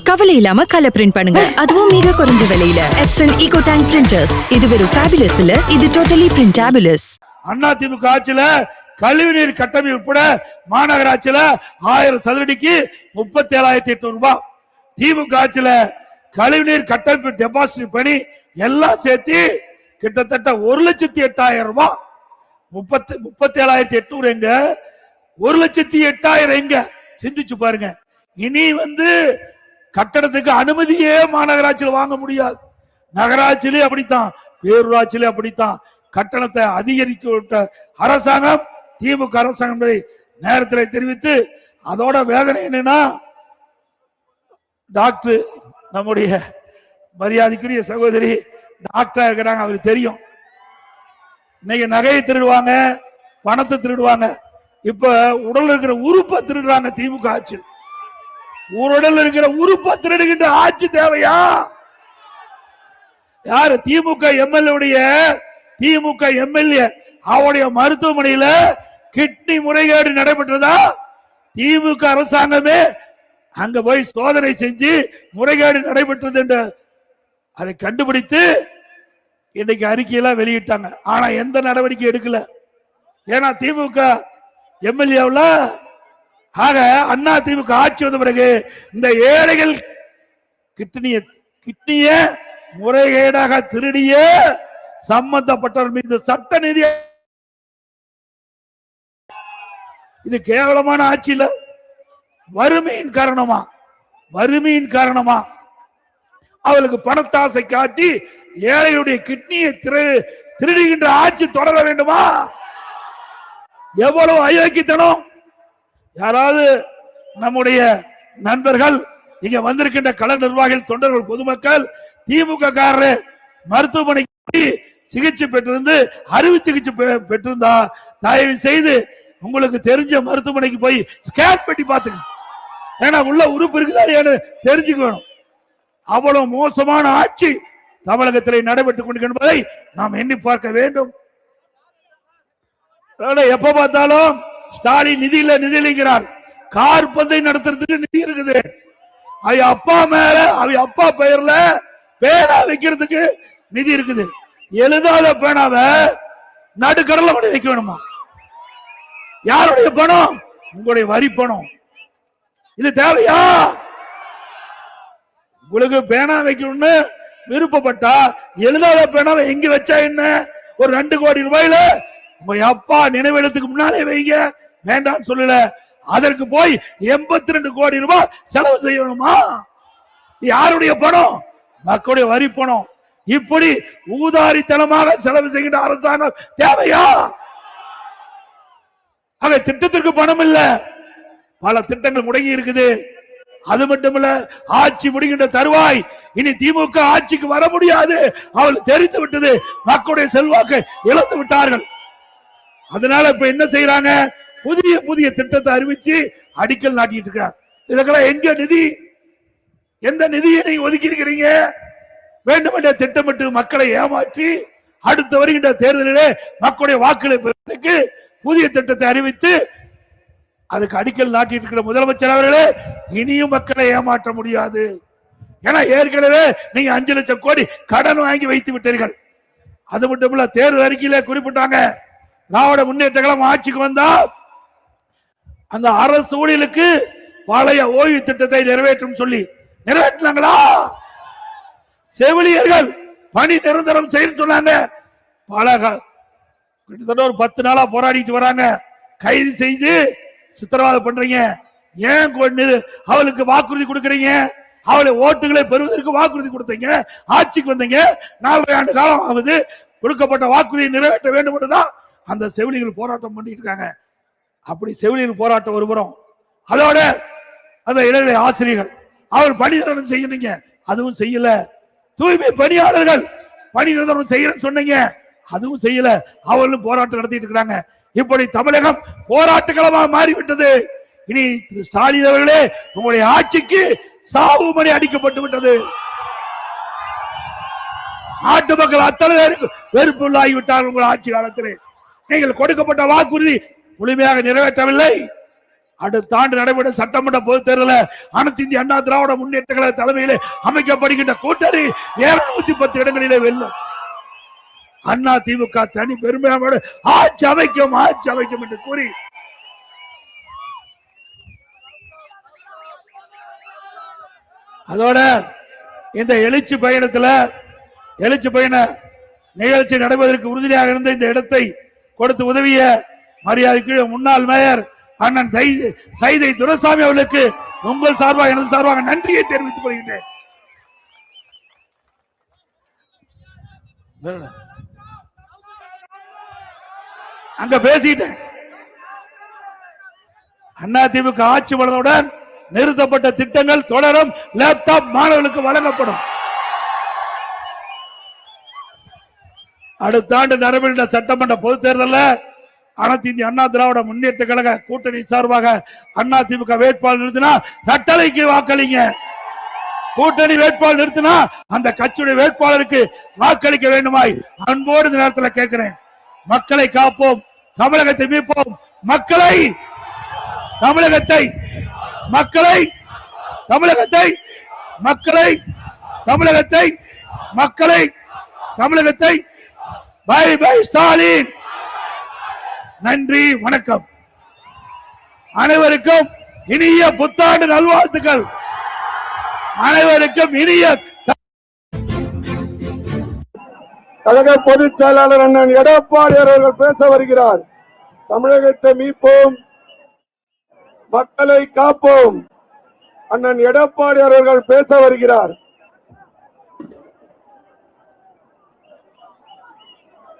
கவலை இல்லாம colour print பண்ணுங்க, அதுவும் மிக குறைஞ்ச விலையில. Epson eco tank printers. இது வெறும் ஃபேபுலஸ் இல்ல, இது டோட்டலி பிரிண்டபிளஸ். அதிமுக ஆட்சியில கழிவுநீர் கட்டமைப்பு உட்பட மாநகராட்சியில 1000 சதுரடிக்கு 37,800 ரூபாய். திமுக ஆட்சியில கழிவுநீர் கட்டமைப்பு டெபாசிட் பணி எல்லாம் சேர்த்து கிட்டத்தட்ட 1,08,000 ரூபாய். 37,800 எங்க, 1,08,000 எங்க? சிந்திச்சு பாருங்க. இனி கட்டடத்துக்கு அனுமதியே மாநகராட்சியில் வாங்க முடியாது. நகராட்சியிலே அப்படித்தான், பேரூராட்சியிலே அப்படித்தான். கட்டணத்தை அதிகரிக்க விட்ட அரசாங்கம் திமுக அரசாங்கம் என்பதை நேரத்தில் தெரிவித்து, அதோட வேதனை என்னன்னா, டாக்டர் நம்முடைய மரியாதைக்குரிய சகோதரி டாக்டரா இருக்கிறாங்க, அவருக்கு தெரியும். இன்னைக்கு நகையை திருடுவாங்க, பணத்தை திருடுவாங்க, இப்ப உடல் இருக்கிற உறுப்பை திருடுறாங்க. திமுக ஆட்சி உடல் இருக்கிற உறுப்பை திருடுகின்ற ஆட்சி தேவையா? யாரு? திமுக எம்எல்ஏ அவருடைய மருத்துவமனையில கிட்னி முறைகேடு நடைபெற்றதா? திமுக அரசாங்கமே அங்க போய் சோதனை செஞ்சு முறைகேடு நடைபெற்றது என்று அதை கண்டுபிடித்து இன்னைக்கு அறிக்கையெல்லாம் வெளியிட்டாங்க. ஆனா எந்த நடவடிக்கை எடுக்கல. ஏன்னா திமுக எம்எல்ஏ. ஆக அண்ணா திமுக ஆட்சி வந்த பிறகு இந்த ஏழைகள் கிட்னிய முறைகேடாக திருடிய சம்பந்தப்பட்டவர் மீது சட்ட நீதி. இது கேவலமான ஆட்சியில வறுமையின் காரணமா அவளுக்கு பணத்தாசை காட்டி ஏழையுடைய கிட்னியை திருடுகின்ற ஆட்சி தொடர வேண்டுமா? எவ்வளவு அயோக்கியத்தனம்! யாராவது நம்முடைய நண்பர்கள், இங்க வந்திருக்கின்ற கள நிர்வாகிகள், தொண்டர்கள், பொதுமக்கள் திமுக காரர் மருத்துவமனைக்கு சிகிச்சை பெற்றிருந்து அறுவை சிகிச்சை பெற்றிருந்தா தயவு செய்து உங்களுக்கு தெரிஞ்ச மருத்துவமனைக்கு போய் ஸ்கேன் பண்ணி பார்த்துங்க. ஏன்னா உள்ள உறுப்பு இருக்குதா தெரிஞ்சுக்கணும். அவ்வளவு மோசமான ஆட்சி தமிழகத்தில் நடைபெற்றுக் கொண்டிருப்பதை நாம் எண்ணி பார்க்க வேண்டும். எப்ப பார்த்தாலும் ஸ்டாலின் நிதி இல்லைங்கிறார். கார் பந்தை நடத்துறதுக்கு நிதி இருக்குது. அப்பா மேல அப்பா பெயர்ல பேனா வைக்கிறதுக்கு நிதி இருக்குது. எழுதாத பேனாவை நடுக்கடல கொண்டு வைக்க வேணுமா? யாருடைய பணம்? உங்களுடைய வரி பணம். இது தேவையா? உங்களுக்கு பேனா வைக்கணும்னு விருப்பப்பட்டா எழுதாத பேனாவை எங்க வச்சா என்ன? ஒரு 2 கோடி ரூபாயில உங்க அப்பா நினைவிடத்துக்கு முன்னாலே வைங்க, வேண்டாம் சொல்லல. அதற்கு போய் 82 கோடி ரூபாய் செலவு செய்யணுமா? யாருடைய பணம்? மக்களுடைய வரி பணம். இப்படி ஊதாரித்தனமாக செலவு செய்கின்ற அரசாங்கம் தேவையா? ஆக திட்டத்திற்கு பணம் இல்ல, பல திட்டங்கள் முடங்கி இருக்குது. அது மட்டுமல்ல, ஆட்சி முடிகின்ற தருவாய் இனி திமுக ஆட்சிக்கு வர முடியாது. அவள் தெரிந்து விட்டது, மக்களுடைய செல்வாக்கை இழந்து விட்டார்கள். அதனால இப்ப என்ன செய்யறாங்க? புதிய புதிய திட்டத்தை அறிவிச்சு அடிக்கல் நாட்டிட்டு இருக்கார். இதுக்கெல்லாம் எங்க நிதி? எந்த நிதியை நீங்க ஒதுக்கி இருக்கிறீங்க? வேண்டுமென்ற திட்டமிட்டு மக்களை ஏமாற்றி அடுத்து வருகின்ற தேர்தலிலே மக்களுடைய வாக்குகளை பெறுவதற்கு புதிய திட்டத்தை அறிவித்து அதுக்கு அடிக்கல் நாட்டிட்டு இருக்கிற முதலமைச்சர் அவர்களே, இனியும் மக்களை ஏமாற்ற முடியாது. ஏன்னா ஏற்கனவே நீங்க 5 லட்சம் கோடி கடன் வாங்கி வைத்து விட்டீர்கள். அது மட்டும் இல்ல, தேர்தல் அறிக்கையில குறிப்பிட்டாங்க, திராவிட முன்னேற்ற கழகம் ஆட்சிக்கு வந்தா அந்த அரசு ஊழியர்களுக்கு பழைய ஓய்வு திட்டத்தை நிறைவேற்றும் சொல்லி நிறைவேற்றினாங்களா? செவிலியர்கள் பணி நிரந்தரம் செய்ய சொன்னாங்க. பல கிட்டத்தட்ட ஒரு 10 நாளா போராடிட்டு வராங்க. கைது செய்து சித்திரவதை பண்றீங்க. ஏன் அவளுக்கு வாக்குறுதி கொடுக்கறீங்க? அவளை ஓட்டுகளை பெறுவதற்கு வாக்குறுதி கொடுத்தீங்க, ஆட்சிக்கு வந்தீங்க. 4 ஆண்டு காலம் ஆகுது. கொடுக்கப்பட்ட வாக்குறுதியை நிறைவேற்ற வேண்டும் என்றுதான் அந்த செவிலியர்கள் போராட்டம் பண்ணிட்டு இருக்காங்க. அப்படி செவிலியர்கள் போராட்டம் ஒருபுறம், அதோட அந்த இடைநிலை ஆசிரியர்கள் அவர் பணி நிரந்தரம் செய்யணுங்க, அதுவும் செய்யல. தூய்மை பணியாளர்கள் பணி நிரந்தரம் செய்யறேன்னு சொன்னீங்க, அதுவும் செய்யல. அவர்களும் போராட்டம் நடத்திட்டு இருக்காங்க. இப்படி தமிழகம் போராட்ட களமாக மாறிவிட்டது. இனி திரு ஸ்டாலின் அவர்களே, உங்களுடைய ஆட்சிக்கு சாவு மணி அடிக்கப்பட்டு விட்டது. நாட்டு மக்கள் அத்தனை பேருக்கு வெறுப்புள்ளாகிவிட்டார்கள் உங்கள் ஆட்சி காலத்திலே. நீங்கள் கொடுக்கப்பட்ட வாக்குறுதி முழுமையாக நிறைவேற்றவில்லை. அடுத்த ஆண்டு நடைபெறும் சட்டமன்ற பொதுத் தேர்தலில் அனைத்து இந்திய அண்ணா திராவிட முன்னேற்ற கழக தலைமையிலே அமைக்கப்படுகின்ற கூட்டணி 210 இடங்களிலே வெல்லும். அண்ணா திமுக தனி பெருமையோடு ஆட்சி அமைக்கும் என்று கூறி அதோட இந்த எழுச்சி பயண நிகழ்ச்சி நடப்பதற்கு உறுதியாக இருந்த இந்த இடத்தை கொடுத்து உதவிய மரியாதைக்குரிய முன்னாள் மேயர் அண்ணன் சைதை துரைசாமி அவர்களுக்கு உங்கள் சார்பாக எனது சார்பாக நன்றியை தெரிவித்துக் கொள்கின்றேன். அங்க பேசிட்டேன். அதிமுக ஆட்சி வளர்ந்தவுடன் நிறுத்தப்பட்ட திட்டங்கள் தொடரும். லேப்டாப் மாணவர்களுக்கு வழங்கப்படும். அடுத்த ஆண்டு நடைபெறுகின்ற சட்டமன்ற பொதுத் தேர்தலில் அனைத்து இந்திய அண்ணா திராவிட முன்னேற்ற கழக கூட்டணி சார்பாக அதிமுக வேட்பாளர் நிறுத்தினா கட்டளைக்கு வாக்களிங்க. கூட்டணி வேட்பாளர் நிறுத்தினா அந்த கட்சியுடைய வேட்பாளருக்கு வாக்களிக்க வேண்டுமாய் அன்போடு இந்த நேரத்தில் கேட்கிறேன். மக்களை காப்போம், தமிழகத்தை மீட்போம். மக்களை பை பை ஸ்டாலின். நன்றி, வணக்கம். அனைவருக்கும் இனிய புத்தாண்டு நல்வாழ்த்துக்கள். அனைவருக்கும் இனிய கழக பொதுச் செயலாளர் அண்ணன் எடப்பாடி அவர்கள் பேச வருகிறார். தமிழகத்தை மீட்போம், மக்களை காப்போம். அண்ணன் எடப்பாடி அவர்கள் பேச வருகிறார்.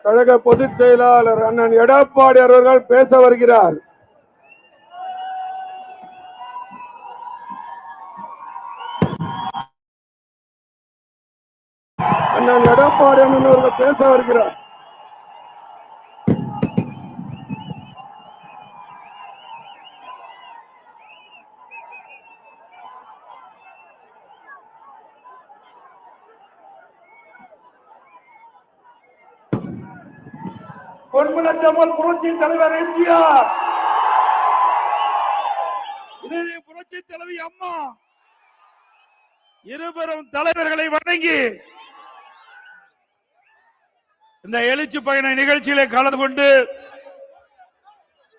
கழக பொதுச் செயலாளர் அண்ணன் எடப்பாடி அவர்கள் பேச வருகிறார். அண்ணன் எடப்பாடி அண்ணன் அவர்கள் பேச வருகிறார். பொன்மனச்செம்மல் புரட்சி தலைவர் எம்ஜிஆர், புரட்சி தலைவி அம்மா இருபெரும் தலைவர்களை வணங்கி இந்த எழுச்சி பயண நிகழ்ச்சியிலே கலந்து கொண்டு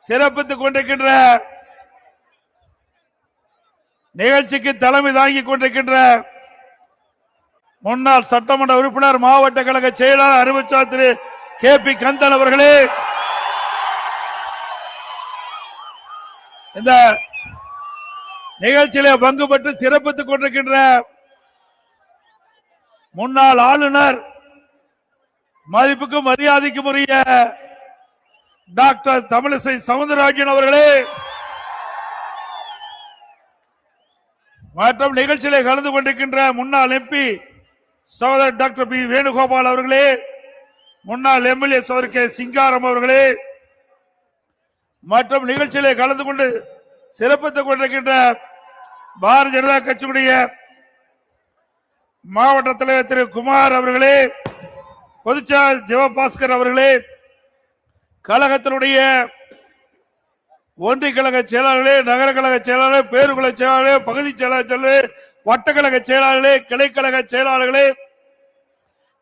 சிறப்பித்துக் கொண்டிருக்கின்ற நிகழ்ச்சிக்கு தலைமை தாங்கிக் கொண்டிருக்கின்ற முன்னாள் சட்டமன்ற உறுப்பினர் மாவட்ட கழக செயலாளர் அறிவிச்சார் திரு KP கந்தன் அவர்களே, இந்த நிகழ்ச்சியிலே பங்கு பெற்று சிறப்பித்துக் கொண்டிருக்கின்ற முன்னாள் ஆளுநர் மதிப்புக்கும் மரியாதைக்கும் உரிய டாக்டர் தமிழிசை சவுந்தரராஜன் அவர்களே, மற்றும் நிகழ்ச்சியிலே கலந்து கொண்டிருக்கின்ற முன்னாள் MP சகோதரர் டாக்டர் பி வேணுகோபால் அவர்களே, முன்னாள் MLA சகோதரர் K சிங்காரம் அவர்களே, மற்றும் நிகழ்ச்சியிலே கலந்து கொண்டு சிறப்பித்துக் கொண்டிருக்கின்ற பாரதிய ஜனதா கட்சியுடைய மாவட்ட தலைவர் திரு குமார் அவர்களே, பொதுச்செயலாளர் ஜெயபாஸ்கர் அவர்களே, கழகத்தினுடைய ஒன்றிய கழக செயலாளர்களே, நகர கழக செயலாளர், பேருக்குழு செயலாளர், பகுதி செயலாளர், வட்டக்கழக செயலாளர்களே, கிளைக்கழக செயலாளர்களே,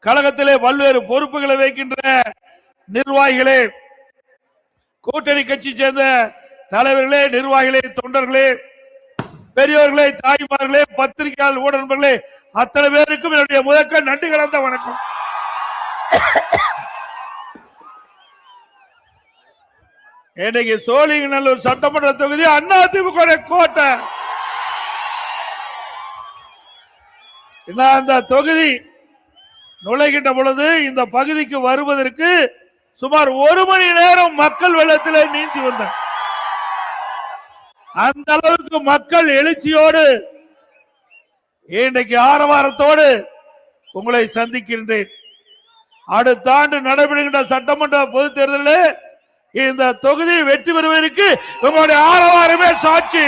கழகத்திலே பல்வேறு பொறுப்புகளை வைக்கின்ற நிர்வாகிகளே, கூட்டணி கட்சி சேர்ந்த தலைவர்களே, நிர்வாகிகளே, தொண்டர்களே, பெரியோர்களே, தாய்மார்களே, பத்திரிகையாளர், ஊடகங்களே, அத்தனை பேருக்கும் என்னுடைய முதற்க நன்றி கலந்த வணக்கம். இன்னைக்கு சோழிங்கநல்லூர் சட்டமன்ற தொகுதி அதிமுக கோட்டை. அந்த தொகுதி நுழைகின்ற பொழுது இந்த பகுதிக்கு வருவதற்கு சுமார் 1 மணி நேரம் மக்கள் வெள்ளத்தில் நீந்தி வந்தார். அந்த அளவுக்கு மக்கள் எழுச்சியோடு இன்றைக்கு ஆரவாரத்தோடு உங்களை சந்திக்கின்றேன். அடுத்த ஆண்டு நடைபெறுகின்ற சட்டமன்ற பொதுத் தேர்தலில் இந்த தொகுதி வெற்றி பெறுவதற்கு உங்களுடைய ஆரவாரமே சாட்சி.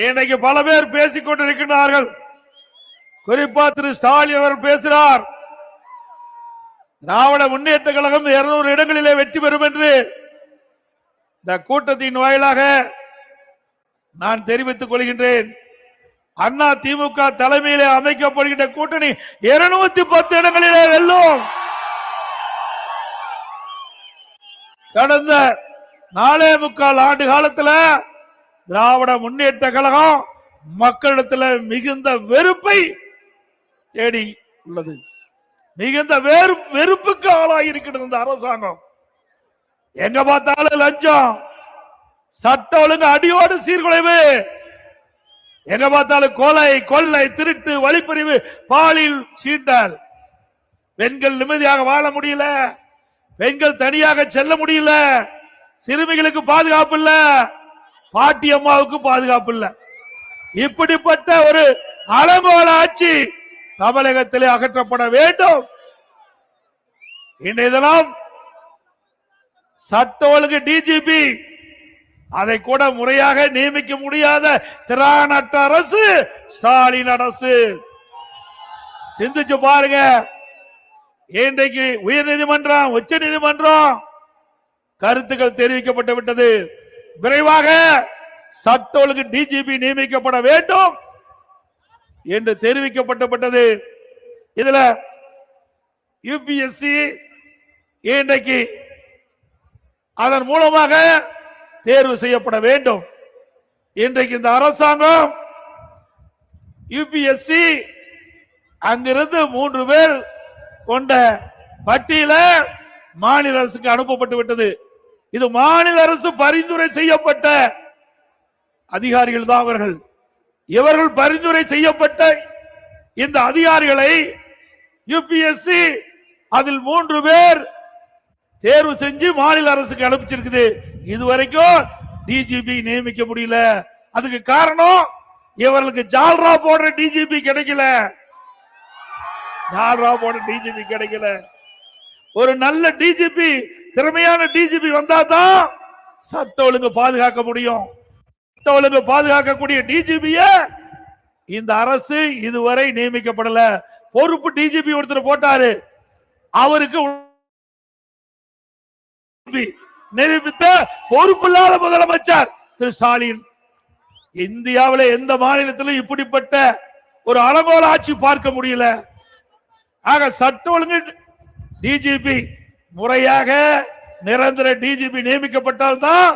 இன்னைக்கு பல பேர் பேசிக் கொண்டிருக்கின்றார்கள். குறிப்பா திரு ஸ்டாலின் அவர் பேசுகிறார், திராவிட முன்னேற்ற கழகம் 200 இடங்களிலே வெற்றி பெறும் என்று இந்த கூட்டத்தின் வாயிலாக நான் தெரிவித்துக் கொள்கின்றேன். அண்ணா திமுக தலைமையிலே அமைக்கப்படுகின்ற கூட்டணி 210 இடங்களிலே வெல்லும். கடந்த 4.25 ஆண்டு காலத்தில் திராவிட முன்னேற்ற கழகம் மக்களிடத்தில் மிகுந்த வெறுப்பை தேடி உள்ளது. மிகுந்த வெறுப்புக்கு ஆளாகி இருக்கிறது இந்த அரசாங்கம். எங்க பார்த்தாலும் லஞ்சம், சட்ட ஒழுங்கு அடியோடு சீர்குலைவு, எங்க பார்த்தாலும் கொலை, கொள்ளை, திருட்டு, வழிப்பறிவு, பாலியல் சீண்டல். பெண்கள் நிம்மதியாக வாழ முடியல, பெண்கள் தனியாக செல்ல முடியல, சிறுமிகளுக்கு பாதுகாப்பு இல்ல, பாட்டி அம்மாவுக்கு பாதுகாப்பு இல்ல. இப்படிப்பட்ட ஒரு அலங்கோல ஆட்சி தமிழகத்திலே அகற்றப்பட வேண்டும். இன்றைய தினம் சட்ட ஒழுங்கு டிஜிபி அதை கூட முறையாக நியமிக்க முடியாத திராணற்ற அரசு ஸ்டாலின் அரசு. சிந்திச்சு பாருங்க. இன்றைக்கு உயர்நீதிமன்றம், உச்ச நீதிமன்றம் கருத்துக்கள் தெரிவிக்கப்பட்டு விட்டது. விரைவாக சட்ட ஒழுங்கு டிஜிபி நியமிக்கப்பட வேண்டும் என்று தெரிவிக்கப்பட்டது. இதுல யுபிஎஸ்சி இன்றைக்கு அதன் மூலமாக தேர்வு செய்யப்பட வேண்டும். இன்றைக்கு இந்த அரசாங்கம் யுபிஎஸ்சி அங்கிருந்து 3 பேர் கொண்ட பட்டியல மாநில அரசுக்கு அனுப்பப்பட்டு விட்டது. இது மாநில அரசு பரிந்துரை செய்யப்பட்ட அதிகாரிகள் தான் அவர்கள். இவர்கள் பரிந்துரை செய்யப்பட்ட இந்த அதிகாரிகளை யுபிஎஸ்சி அதில் 3 பேர் தேர்வு செஞ்சு மாநில அரசுக்கு அனுப்பிச்சிருக்குது. இதுவரைக்கும் டிஜிபி நியமிக்க முடியல. அதுக்கு காரணம் இவர்களுக்கு ஜால்ரா போடுற டிஜிபி கிடைக்கல. ஜால்ரா போடுற டிஜிபி கிடைக்கல. ஒரு நல்ல டிஜிபி, திறமையான டிஜிபி வந்தா தான் சட்ட ஒழுங்கு பாதுகாக்க முடியும். சட்ட ஒழுங்கு பாதுகாக்கக்கூடிய டிஜிபிய இந்த அரசு இதுவரை நியமிக்கப்படல. பொறுப்பு டிஜிபி ஒருத்தர் போட்டாரு, அவருக்கு நிரூபித்த பொறுப்பில்லாத முதலமைச்சர் திரு ஸ்டாலின். இந்தியாவில் எந்த மாநிலத்திலும் இப்படிப்பட்ட ஒரு அலங்கோல ஆட்சி பார்க்க முடியல. ஆக சட்ட ஒழுங்கு டிஜிபி முறையாக நிரந்தர டிஜிபி நியமிக்கப்பட்டால் தான்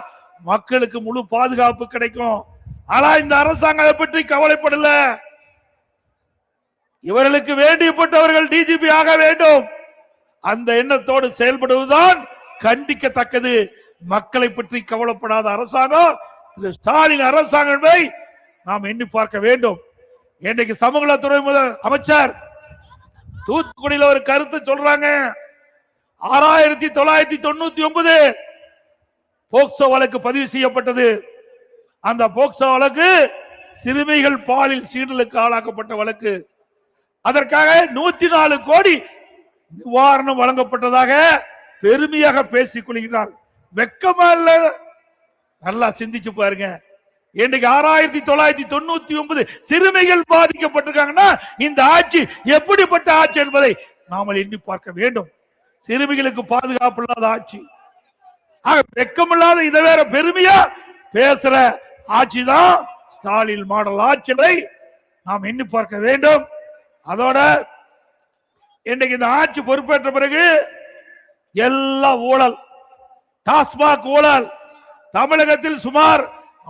மக்களுக்கு முழு பாதுகாப்பு கிடைக்கும். ஆனா இந்த அரசாங்கம் அதை பற்றி கவலைப்படல. இவர்களுக்கு வேண்டியப்பட்டவர்கள் டிஜிபி ஆக வேண்டும், அந்த எண்ணத்தோடு செயல்படுவதுதான் கண்டிக்கத்தக்கது. மக்களை பற்றி கவலைப்படாத அரசாங்கம் ஸ்டாலின் அரசாங்கத்தை நாம் எண்ணி பார்க்க வேண்டும். இன்றைக்கு சமூகத்துறை அமைச்சர் தூத்துக்குடியில் ஒரு கருத்து சொல்றாங்க. 6999 போக்சோ வழக்கு பதிவு செய்யப்பட்டது. அந்த போக்சோ வழக்கு சிறுமிகள் பாலியல் சீண்டலுக்கு ஆளாக்கப்பட்ட வழக்கு. அதற்காக 104 கோடி நிவாரணம் வழங்கப்பட்டதாக பெருமையாக பேசிக் கொள்கிறார். வெக்கமா இல்ல? நல்லா சிந்திச்சு பாருங்க. இன்றைக்கு 6999 சிறுமிகள் பாதிக்கப்பட்டிருக்காங்கன்னா இந்த ஆட்சி எப்படிப்பட்ட ஆட்சி என்பதை நாம எண்ணி பார்க்க வேண்டும். சிறுமிகளுக்கு பாதுகாப்பு இல்லாத ஆட்சி, வெக்கமில்லாத இதை வேற பெருமையா பேசுற ஆட்சி தான் ஸ்டாலின் மாடல் ஆட்சியை நாம் எண்ணி பார்க்க வேண்டும். அதோட இன்றைக்கு இந்த ஆட்சி பொறுப்பேற்ற பிறகு எல்லா ஊழல், டாஸ்மாக் ஊழல், தமிழகத்தில் சுமார்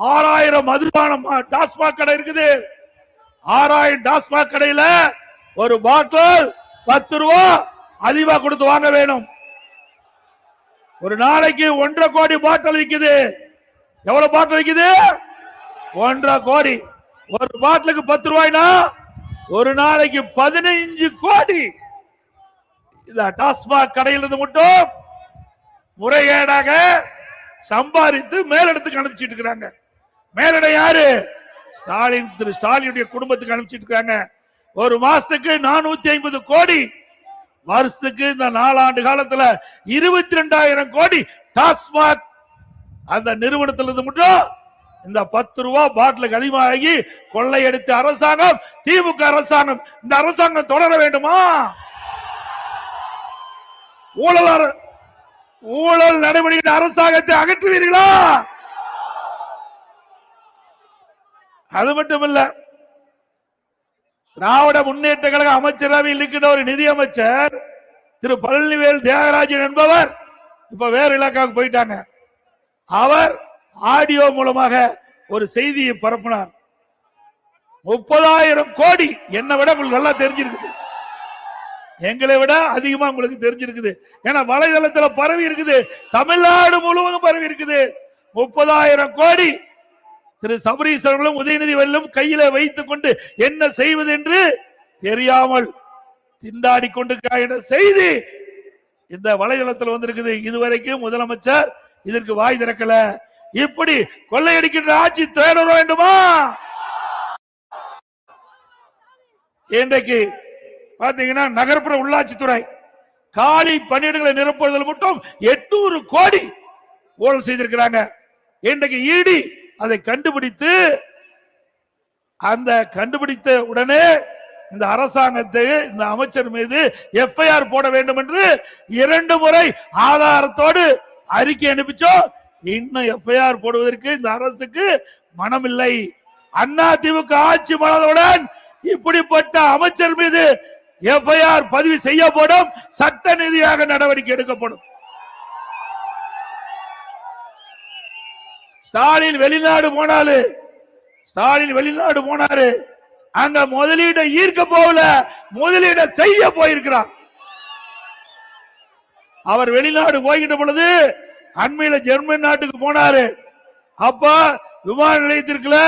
6000 மதுபான டாஸ்மாக் கடை இருக்குது. 6000 டாஸ்மாக் கடையில ஒரு பாட்டில் 10 ரூபா அதிகமா கொடுத்து வாங்க வேணும். ஒரு நாளைக்கு 1.5 கோடி பாட்டில் விற்குது. எவ்வளவு பாட்டில் விற்குது? 1.5 கோடி. ஒரு பாட்டிலுக்கு 10 ரூபாய்னா ஒரு நாளைக்கு 15 கோடி இந்த டாஸ்மாக் கடையிலிருந்து மட்டும் முறைகேடாக சம்பாதித்து மேலிடத்துக்கு அனுப்பிச்சிட்டு இருக்காங்க. மேலிட யாரு? ஸ்டாலின், திரு ஸ்டாலினுடைய குடும்பத்துக்கு அனுப்பிச்சிட்டு இருக்காங்க. ஒரு மாசத்துக்கு 450 கோடி, வருஷத்துக்கு இந்த 4 ஆண்டு காலத்துல 22,000 கோடி டாஸ்மாக் அந்த நிறுவனத்திலிருந்து மட்டும் இந்த 10 ரூபா பாட்டிலுக்கு அதிகமாகி கொள்ளையடித்த அரசாங்கம் திமுக அரசாங்கம். இந்த அரசாங்கம் தொடர வேண்டுமா? ஊழல் நடைபெறுகின்ற அரசாங்கத்தை அகற்றுவீர்களா? அது மட்டுமல்ல, திராவிட முன்னேற்ற கழக அமைச்சரவையில் இருக்கின்ற ஒரு நிதி அமைச்சர் திரு பழனிவேல் தியாகராஜன் என்பவர் இப்ப வேற இலாக்காவுக்கு போயிட்டாங்க. அவர் ஆடியோ மூலமாக ஒரு செய்தியை பரப்பினார். 30,000 கோடி. என்னை விட உங்களுக்கு நல்லா தெரிஞ்சிருக்குது, எங்களை விட அதிகமா உங்களுக்கு தெரிஞ்சிருக்குது. ஏன்னா வலைதளத்தில் பரவி இருக்குது, தமிழ்நாடு முழுவதும் பரவி இருக்குது. 30,000 கோடி திரு சபரீஸ்வரர்களும் உதயநிதி வெல்லும் கையில வைத்துக் கொண்டு என்ன செய்வது என்று தெரியாமல் திண்டாடி கொண்டிருக்கிற செய்தி இந்த வலைதளத்தில் வந்திருக்குது. இதுவரைக்கும் முதலமைச்சர் இதற்கு வாய் திறக்கல. இப்படி கொள்ளையடிக்கின்ற ஆட்சி தேட வேண்டுமா? இன்றைக்கு பாத்தீங்கன்னா நகர்ப்புற உள்ளாட்சித்துறை காலி பணியிடங்களை நிரப்புவதில் மட்டும் 800 கோடி ஊழல் செய்திருக்கிறாங்க. இன்றைக்கு இடி அதை கண்டுபிடித்து, அந்த கண்டுபிடித்த உடனே இந்த அரசாங்கத்தை, இந்த அமைச்சர் மீது எஃப்ஐஆர் போட வேண்டும் என்று 2 முறை ஆதாரத்தோடு அறிக்கை அனுப்பிச்சோம். இன்னும் எஃப்ஐஆர் போடுவதற்கு இந்த அரசுக்கு மனமில்லை. அதிமுக ஆட்சி மலர்ந்தவுடன் இப்படிப்பட்ட அமைச்சர் மீது எஃப்ஐஆர் பதிவு செய்யப்படும், சட்ட ரீதியாக நடவடிக்கை எடுக்கப்படும். ஸ்டாலின் வெளிநாடு போனாரு, அங்க முதலீட்டை ஈர்க்க போகல, முதலீட செய்ய போயிருக்கிறார். அவர் வெளிநாடு போய்கின்ற பொழுது அண்மையில ஜெர்மன் நாட்டுக்கு போனாரு. அப்ப விமான நிலையத்திற்குள்ள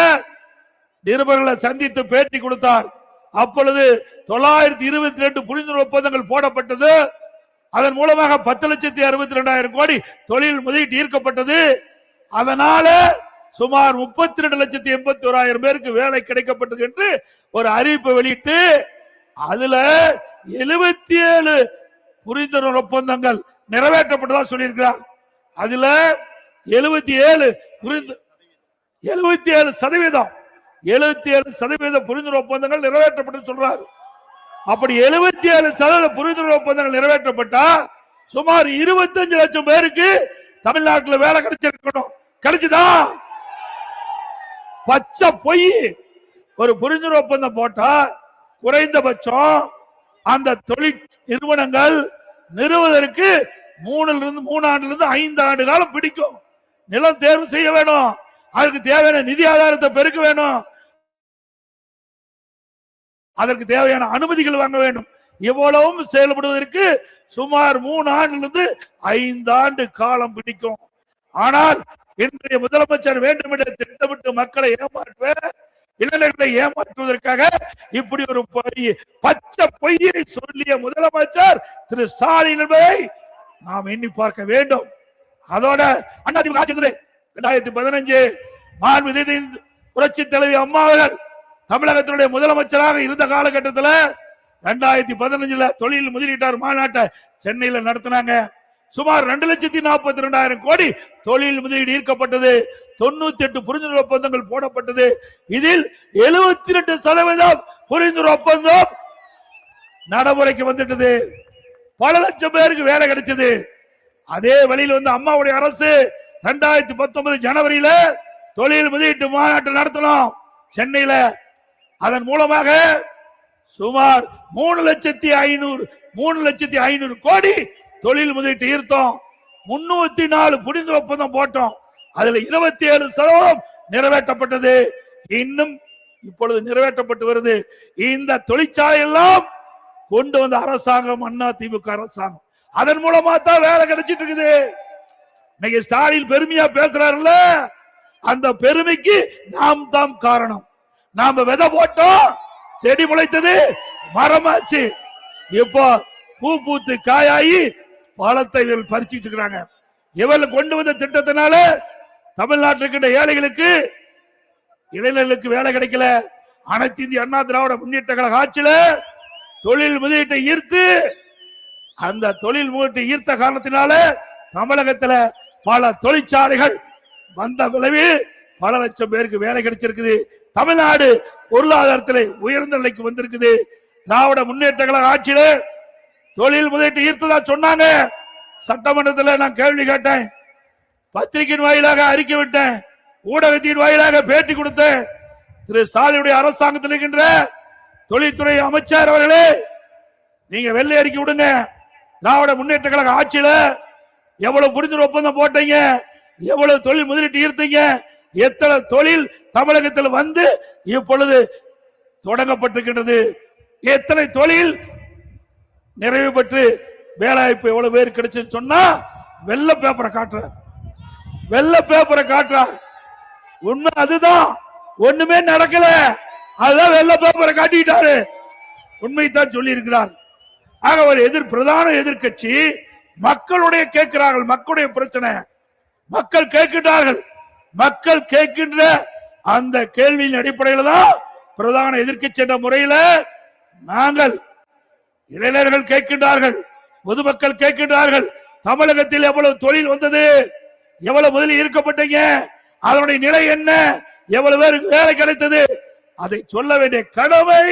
நிருபர்களை சந்தித்து பேட்டி கொடுத்தார். அப்பொழுது 922 புரிந்துணர்வு ஒப்பந்தங்கள் போடப்பட்டது. அதன் மூலமாக 10,62,000 கோடி தொழில் முதலீட்டு ஈர்க்கப்பட்டது. அதனால சுமார் 32,81,000 பேருக்கு வேலை கிடைக்கப்பட்டது என்று ஒரு அறிவிப்பை வெளியிட்டு, அதுல 77 புரிந்துணர்வு ஒப்பந்தங்கள் நிறைவேற்றப்பட்டதா சொல்லியிருக்கிறார். அதுல 77% புரிந்துணர்வு ஒப்பந்தங்கள் நிறைவேற்றப்பட்டு சொல்றாரு. அப்படி 77% புரிந்துணர்வு ஒப்பந்தங்கள் நிறைவேற்றப்பட்டா சுமார் 25 லட்சம் பேருக்கு தமிழ்நாட்டில் வேலை கிடைச்சிருக்கணும். கிடைச்சுதா? பச்சை பொய். ஒரு புரிந்துணர்வு ஒப்பந்தம் போட்டா குறைந்தபட்சம் அந்த தொழில் நிறுவனங்கள் நிறுவதற்கு 3 ஆண்டிலிருந்து 5 ஆண்டு காலம் பிடிக்கும். நிலம் தேர்வு செய்ய வேணும், அதுக்கு தேவையான நிதி ஆதாரத்தை பெருக்க வேணும், அதற்கு தேவையான அனுமதிகள் வாங்க வேண்டும். இவ்வளவும் செயல்படுவதற்கு சுமார் 3 ஆண்டிலிருந்து 5 ஆண்டு காலம் பிடிக்கும். ஆனால் இன்றைய முதலமைச்சர் வேண்டுமென்றே திட்டமிட்டு மக்களை ஏமாற்ற, இளைஞர்களை ஏமாற்றுவதற்காக இப்படி ஒரு பச்சை பொய்யை சொல்லிய முதலமைச்சர் திரு ஸ்டாலின் என்பதை நாம் எண்ணி பார்க்க வேண்டும். அதோட அதிமுக ஆட்சி 2015 மாண்புமிகு புரட்சி தலைவி அம்மா அவர்கள் தமிழகத்தினுடைய முதலமைச்சராக இருந்த காலகட்டத்தில் 2015 தொழில் முதலீட்டாளர் மாநாட்டை சென்னையில் நடத்தினாங்க. சுமார் 2,42,000 கோடி தொழில் முதலீடு ஈர்க்கப்பட்டது. 98 புரிந்துணர்வு ஒப்பந்தங்கள் போடப்பட்டது. இதில் 72% புரிந்துணர்வு ஒப்பந்தம் நடைமுறைக்கு வந்துட்டது. பல லட்சம் பேருக்கு வேலை கிடைச்சது. அதே வழியில் வந்து அம்மாவுடைய அரசு 2019 ஜனவரியில தொழில் முதலீட்டு மாநாட்டை நடத்தணும் சென்னையில. அதன் மூலமாக சுமார் 3,500,000 கோடி தொழில் முதலீட்டு ஈர்த்தோம். 304 புரிந்துணர்வு ஒப்பந்தம் போட்டோம். அதுல 27% நிறைவேற்றப்பட்டது. இன்னும் இப்பொழுது நிறைவேற்றப்பட்டு வருது. இந்த தொழிற்சாலை எல்லாம் கொண்டு வந்த அரசாங்கம் அதிமுக அரசாங்கம். அதன் மூலமா தான் வேலை கிடைச்சிட்டு இருக்குது. இன்னைக்கு ஸ்டாலின் பெருமையா பேசுறாருல்ல, அந்த பெருமைக்கு நாம் தான் காரணம். நாம விதை போட்டோம், செடி முளைத்தது, மரமாச்சு. இப்போ பூ பூத்து காயாயி பழத்தை இவர்கள் பறிச்சுட்டு இருக்கிறாங்க. இவர்கள் கொண்டு வந்த திட்டத்தினால தமிழ்நாட்டில் இருக்கின்ற ஏழைகளுக்கு, இளைஞர்களுக்கு வேலை கிடைக்கல. அனைத்து இந்திய அண்ணா திராவிட முன்னேற்ற கழக ஆட்சியில தொழில் முதலீட்டை ஈர்த்து, அந்த தொழில் முதலீட்டை ஈர்த்த காரணத்தினால தமிழகத்தில் பல தொழிற்சாலைகள் வந்த விளைவில் பல லட்சம் பேருக்கு வேலை கிடைச்சிருக்குது. தமிழ்நாடு பொருளாதாரத்தில் உயர்ந்த நிலைக்கு வந்திருக்குது. திராவிட முன்னேற்ற கழக ஆட்சியில தொழில் முதலீட்டு ஈர்த்ததா சொன்னாங்க. சட்டமன்றத்தில் நான் கேள்வி கேட்டேன், பத்திரிகையின் வாயிலாக அறிக்கை விட்டேன், ஊடகத்தின் வாயிலாக பேட்டி கொடுத்தேன். திரு ஸ்டாலினுடைய அரசாங்கத்தில் இருக்கின்ற தொழில்துறை அமைச்சர் அவர்களே, நீங்க வெள்ளை அறிக்கை விடுங்க. திராவிட முன்னேற்ற கழக ஆட்சியில எவ்வளவு புரிந்துணர்வு ஒப்பந்தம் போட்டீங்க, எவ்வளவு தொழில் முதலீட்டு ஈர்த்தீங்க, எத்தனை தொழில் தமிழகத்தில் வந்து இப்பொழுது தொடங்கப்பட்டிருக்கின்றது, எத்தனை தொழில் நிறைவு பெற்று வேலைவாய்ப்பு எவ்வளவு பேர் கிடைச்சு சொன்னா வெள்ள பேப்பரை காட்டுறார், வெள்ள பேப்பரை காட்டுறார். உண்மை அதுதான், ஒண்ணுமே நடக்கல, அதுதான் வெள்ள பேப்பரை காட்டிட்டாரு. உண்மைத்தான் சொல்லி இருக்கிறார். ஆக ஒரு பிரதான எதிர்கட்சி மக்களுடைய கேட்கிறார்கள், மக்களுடைய பிரச்சனை மக்கள் கேட்கின்றார்கள். மக்கள் கேட்கின்ற அந்த கேள்வியின் அடிப்படையில் தான் பிரதான எதிர்க்கட்சி என்ற முறையில் நாங்கள், இளைஞர்கள் கேட்கின்றார்கள், பொதுமக்கள் கேட்கின்றார்கள், தமிழகத்தில் எவ்வளவு தொழில் வந்தது, எவ்வளவு முதலில் ஈர்க்கப்பட்டீங்க, அதனுடைய நிலை என்ன, எவ்வளவு பேருக்கு வேலை கிடைத்தது, அதை சொல்ல வேண்டிய கடமை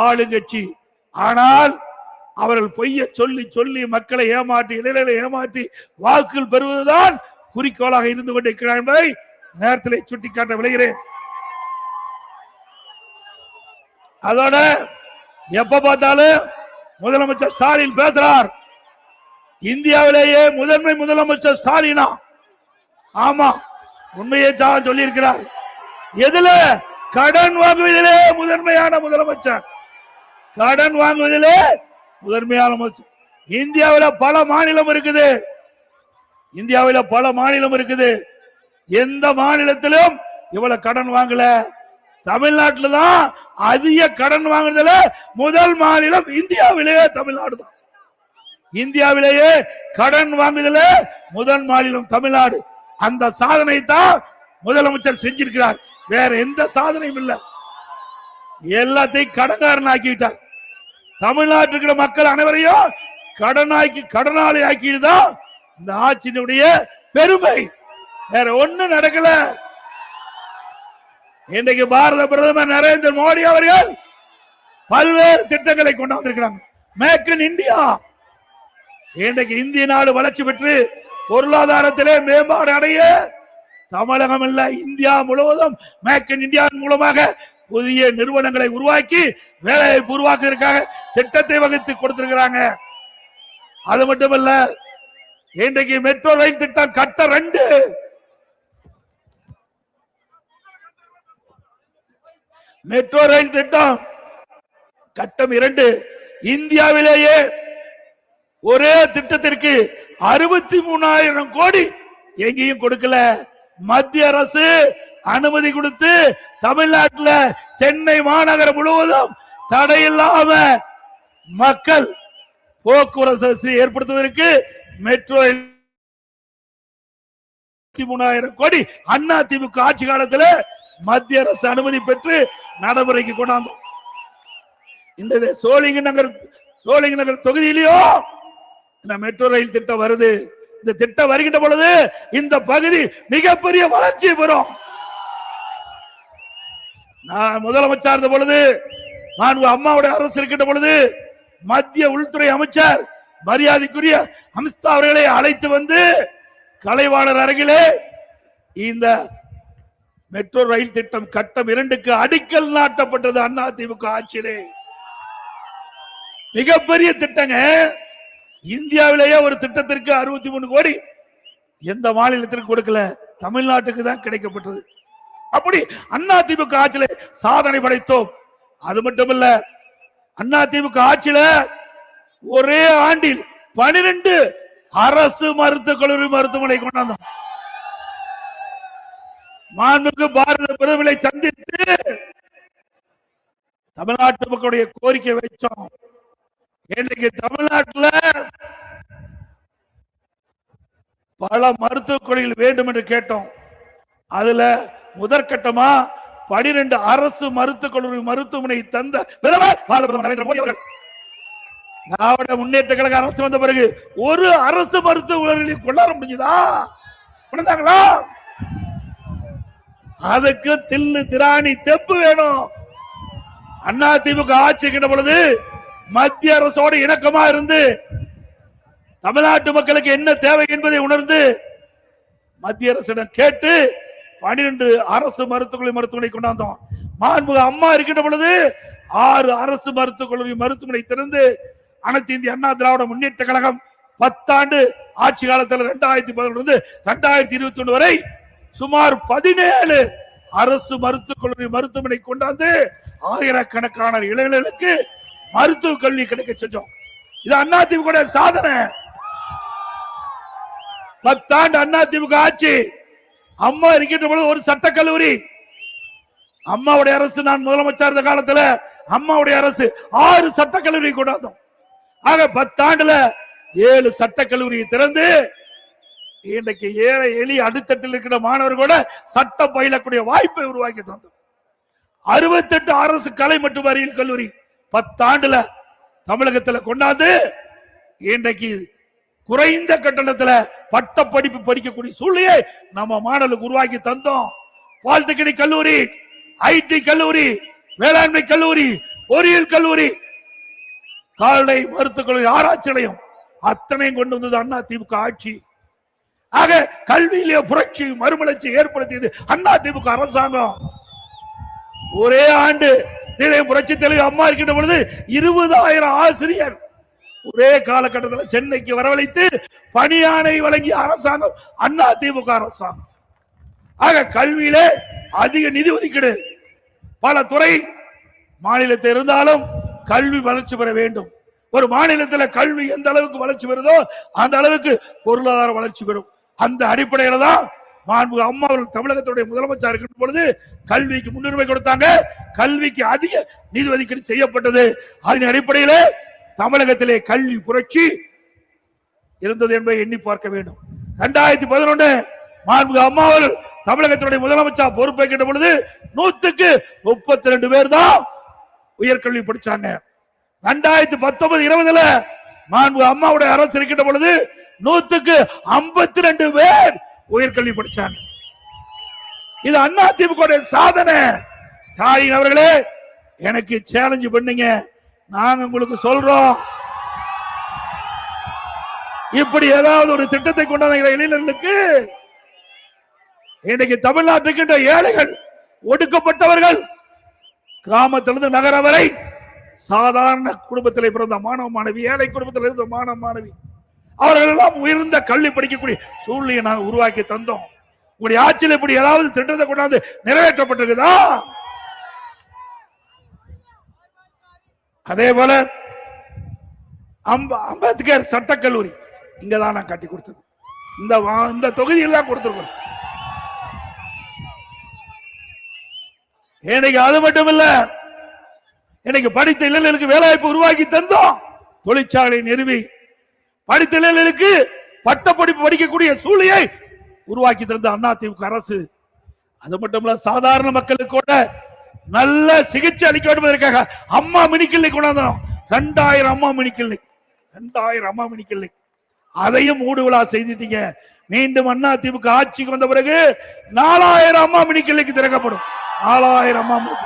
ஆளுங்கட்சி. ஆனால் அவர்கள் பொய்ய சொல்லி சொல்லி மக்களை ஏமாற்றி, இளைஞர்களை ஏமாற்றி வாக்குகள் பெறுவதுதான் குறிக்கோளாக இருந்து கொண்டிருக்கிறார் என்பதை நேரத்தில் சுட்டிக்காட்ட விளைகிறேன். அதோட எப்ப பார்த்தாலும் முதலமைச்சர் ஸ்டாலின் பேசுறார், இந்தியாவிலேயே முதன்மை முதலமைச்சர் ஸ்டாலினா. ஆமா, உண்மையை சொல்லி இருக்கிறார். எதுல? கடன் வாங்குவதிலே முதன்மையான முதலமைச்சர், கடன் வாங்குவதிலே முதன்மையான முதலமைச்சர். இந்தியாவில் பல மாநிலம் இருக்குது, இந்தியாவில் பல மாநிலம் இருக்குது, எந்த மாநிலத்திலும் இவ்வளவு கடன் வாங்கல. தமிழ்நாட்டில் தான் அதிக கடன் வாங்குறதுல முதல் மாநிலம் இந்தியாவிலேயே தமிழ்நாடு தான். இந்தியாவிலேயே கடன் வாங்குதல முதல் மாநிலம் தமிழ்நாடு. அந்த சாதனை தான் முதலமைச்சர் செஞ்சிருக்கிறார், வேற எந்த சாதனையும் இல்லை. எல்லாத்தையும் கடன்காரன் ஆக்கிவிட்டார். தமிழ்நாட்டுக்கு மக்கள் அனைவரையும் கடனாளி ஆக்கிதான் இந்த ஆட்சியினுடைய பெருமை, வேற ஒண்ணும் நடக்கல. இன்றைக்கு பாரத பிரதமர் நரேந்திர மோடி அவர்கள் பல்வேறு திட்டங்களை கொண்டு வந்திருக்கிறாங்க. மேக் இன் இந்தியா, இன்றைக்கு இந்திய நாடு வளர்ச்சி பெற்று பொருளாதாரத்திலே மேம்பாடு அடைய தமிழகம் இல்ல, இந்தியா முழுவதும் மேக் இன் இந்தியா மூலமாக புதிய நிறுவனங்களை உருவாக்கி வேலைவாய்ப்பு உருவாக்குவதற்காக திட்டத்தை வகுத்து கொடுத்திருக்கிறாங்க. அது மட்டுமல்ல, இன்றைக்கு மெட்ரோ ரயில் திட்டம் கட்ட 2, மெட்ரோ ரயில் திட்டம் கட்டம் 2 இந்தியாவிலேயே ஒரே திட்டத்திற்கு 63,000 கோடி எங்கேயும் கொடுக்கல. மத்திய அரசு அனுமதி கொடுத்து தமிழ்நாட்டில் சென்னை மாநகரம் முழுவதும் தடையில்லாம மக்கள் போக்குவரத்து ஏற்படுத்துவதற்கு மெட்ரோ 63,000 கோடி அண்ணா திமுக ஆட்சி காலத்தில் மத்திய அரசு அனுமதி பெற்று நடைமுறைக்கு கொண்டாந்தோம். இந்த சோழிங்கநகர் தொகுதியிலேயோ இந்த மெட்ரோ ரயில் திட்டம் வருது. இந்த திட்டம் வருகின்ற பொழுது இந்த பகுதி மிகப்பெரிய வளர்ச்சி பெறும். நான் முதலமைச்சர் இருந்த பொழுது, அம்மாவுடைய அரசு இருக்கின்ற பொழுது மத்திய உள்துறை அமைச்சர் மரியாதைக்குரிய அமித்ஷா அவர்களை அழைத்து வந்து கலைவாணர் அருகிலே இந்த மெட்ரோ ரயில் திட்டம் கட்டம் 2க்கு அடிக்கல் நாட்டப்பட்டது அண்ணா திமுக ஆட்சியிலே. மிகப்பெரிய திட்டங்க. இந்தியாவிலேயே ஒரு திட்டத்திற்கு 63 கோடி எந்த மாநிலத்திற்கு கொடுக்கல, தமிழ்நாட்டுக்கு தான் கிடைக்கப்பட்டது. அப்படி அண்ணா திமுக ஆட்சியில சாதனை படைத்தோம். அது மட்டுமல்ல, அண்ணா திமுக ஆட்சியில ஒரே ஆண்டில் 12 அரசு மருத்துவக் கல்லூரி மருத்துவமனை கொண்டாந்தோம். மாண்புமிகு பாரத பிரதமரை சந்தித்து தமிழ்நாட்டு மக்களுடைய கோரிக்கை வைச்சோம். இன்னைக்கு தமிழ்நாட்டில் பல மருத்துவக் கல்லூரிகள் வேண்டும் என்று கேட்டோம். அதுல முதற்கட்டமா 12 அரசு மருத்துவக் கல்லூரி மருத்துவமனை தந்த பிரதமர் நரேந்திர மோடி அவர்கள். திராவிட முன்னேற்ற கழக அரசு வந்த பிறகு ஒரு அரசு மருத்துவமனை கொண்டாட முடிஞ்சதா? கொண்டாங்களா? அதுக்கு தில்லு திராணி தெப்பு வேணும். அண்ணா திமுக ஆட்சி கிட்ட பொழுது மத்திய அரசோடு இணக்கமா இருந்து தமிழ்நாட்டு மக்களுக்கு என்ன தேவை என்பதை உணர்ந்து மத்திய அரசிடம் கேட்டு 12 அரசு மருத்துவமனை கொண்டாந்தோம். மாண்புமிகு அம்மா இருக்கின்ற பொழுது 6 அரசு மருத்துவமனை திறந்து அனைத்து இந்திய அண்ணா திராவிட முன்னேற்ற கழகம் 10 ஆண்டு ஆட்சி காலத்தில் 2011 2021 வரை சுமார் 17 அரசு மருத்துவமனை கொண்டாந்து ஆயிரக்கணக்கான இளைஞர்களுக்கு மருத்துவ கல்வி கிடைக்க செஞ்சோம். இது அதிமுக சாதனை. 10 ஆண்டு அதிமுக ஆட்சி. அம்மா இருக்கின்ற பொழுது ஒரு சட்டக்கல்லூரி, அம்மாவுடைய அரசு, நான் முதலமைச்சர் இருந்த காலத்தில் அம்மாவுடைய அரசு 6 சட்டக்கல்லூரி கொண்டாந்தோம். ஆக 10 ஆண்டுல 7 சட்டக்கல்லூரியை திறந்து இன்றைக்கு ஏழை எளிய அடித்தட்டில் இருக்கிற மாணவர்களோட சட்டம் பயிலக்கூடிய வாய்ப்பை உருவாக்கி தந்தோம். 68 அரசு கலை மற்றும் அறிவியல் கல்லூரி 10 ஆண்டுல தமிழகத்தில் கொண்டாந்து இன்றைக்கு குறைந்த கட்டணத்தில் பட்ட படிப்பு படிக்கக்கூடிய சூழ்நிலையை நம்ம மாணவர்களுக்கு உருவாக்கி தந்தோம். பாலிடெக்னிக் கல்லூரி, ஐடி கல்லூரி, வேளாண்மை கல்லூரி, பொறியியல் கல்லூரி, கால்நடை மருத்துவக் கல்லூரி, ஆராய்ச்சி நிலையம் அத்தனையும் கொண்டு வந்தது அதிமுக ஆட்சி. ஆக கல்வியிலே புரட்சி மறுமலர்ச்சி ஏற்படுத்தியது அதிமுக அரசாங்கம். ஒரே ஆண்டு புரட்சி தலைவர் அம்மா இருக்கின்ற பொழுது 20,000 ஆசிரியர் ஒரே காலகட்டத்தில் சென்னைக்கு வரவழைத்து பணியாணை வழங்கிய அரசாங்கம் அதிமுக அரசாங்கம். ஆக கல்வியிலே அதிக நிதி ஒதுக்கீடு, பல துறை மாநிலத்தில் இருந்தாலும் கல்வி வளர்ச்சி பெற வேண்டும். ஒரு மாநிலத்தில் கல்வி எந்த அளவுக்கு வளர்ச்சி பெறுதோ அந்த அளவுக்கு பொருளாதார வளர்ச்சி பெறும். அந்த அடிப்படையில் தான் மாண்புமிகு அம்மா அவர்கள் தமிழகத்துடைய முதலமைச்சர் இருக்கின்ற பொழுது கல்விக்கு முன்னுரிமை கொடுத்தாங்க. கல்விக்கு அதிக நிதி ஒதுக்கீடு செய்யப்பட்டது. அதன் அடிப்படையில் தமிழகத்திலே கல்வி புரட்சி இருந்தது என்பதை எண்ணி பார்க்க வேண்டும். 2011 மாண்புமிகு அம்மா அவர்கள் தமிழகத்தினுடைய முதலமைச்சர் பொறுப்பேற்கின்ற பொழுது 100க்கு 32 பேர் தான் உயர்கல்வி படிச்சாங்க. 2019-20 மாண்புமிகு அம்மாவுடைய அரசு இருக்கின்ற பொழுது 100க்கு 52 பேர் உயர்கல்வி படிச்சாங்க. இது அதிமுக சாதனை. ஸ்டாலின் அவர்களே, எனக்கு சேலஞ்ச் பண்ணுங்க, நாங்க உங்களுக்கு சொல்றோம். இப்படி ஏதாவது ஒரு திட்டத்தை கொண்டாந்த இளைஞர்களுக்கு இன்னைக்கு தமிழ்நாட்டுக்கின்ற ஏழைகள், ஒடுக்கப்பட்டவர்கள், கிராமத்திலிருந்து நகர வரை சாதாரண குடும்பத்தில் பிறந்த மாணவ மாணவி, ஏழை குடும்பத்தில் இருந்த மாணவ மாணவி, அவர்கள் எல்லாம் உயர்ந்த கல்வி படிக்கக்கூடிய சூழ்நிலையை நாங்கள் உருவாக்கி தந்தோம். உங்களுடைய ஆட்சியில் இப்படி ஏதாவது திட்டத்தை கொண்டாந்து நிறைவேற்றப்பட்டிருக்குதா? அதே போல அம்பேத்கர் சட்டக்கல்லூரி இங்கதான் நான் கட்டி கொடுத்திருக்கோம். இந்த தொகுதியில் தான் கொடுத்திருக்கோம். இன்னைக்கு அது மட்டும் இல்ல, இன்னைக்கு படித்த இளைஞர்களுக்கு வேலைவாய்ப்பு உருவாக்கி தந்தோம். தொழிற்சாலை நிறுவி படித்த இளைஞர்களுக்கு பட்ட படிப்பு படிக்கக்கூடிய சூழ்நிலையை உருவாக்கி தந்த அதிமுக அரசு. அது மட்டும் இல்ல, சாதாரண மக்களுக்கு கூட நல்ல சிகிச்சை அளிக்க வேண்டும் என்பதற்காக அம்மா மினி கிளினிக் கொண்டாந்தோம். 2000 அம்மா மினி கிளினிக், 2000 அம்மா மினி கிளினிக். அதையும் மூடு விழா செய்துட்டீங்க. மீண்டும் அதிமுக ஆட்சிக்கு வந்த பிறகு 4000 அம்மா மினி கிளினிக் திறக்கப்படும். 4000 அம்மா மினி.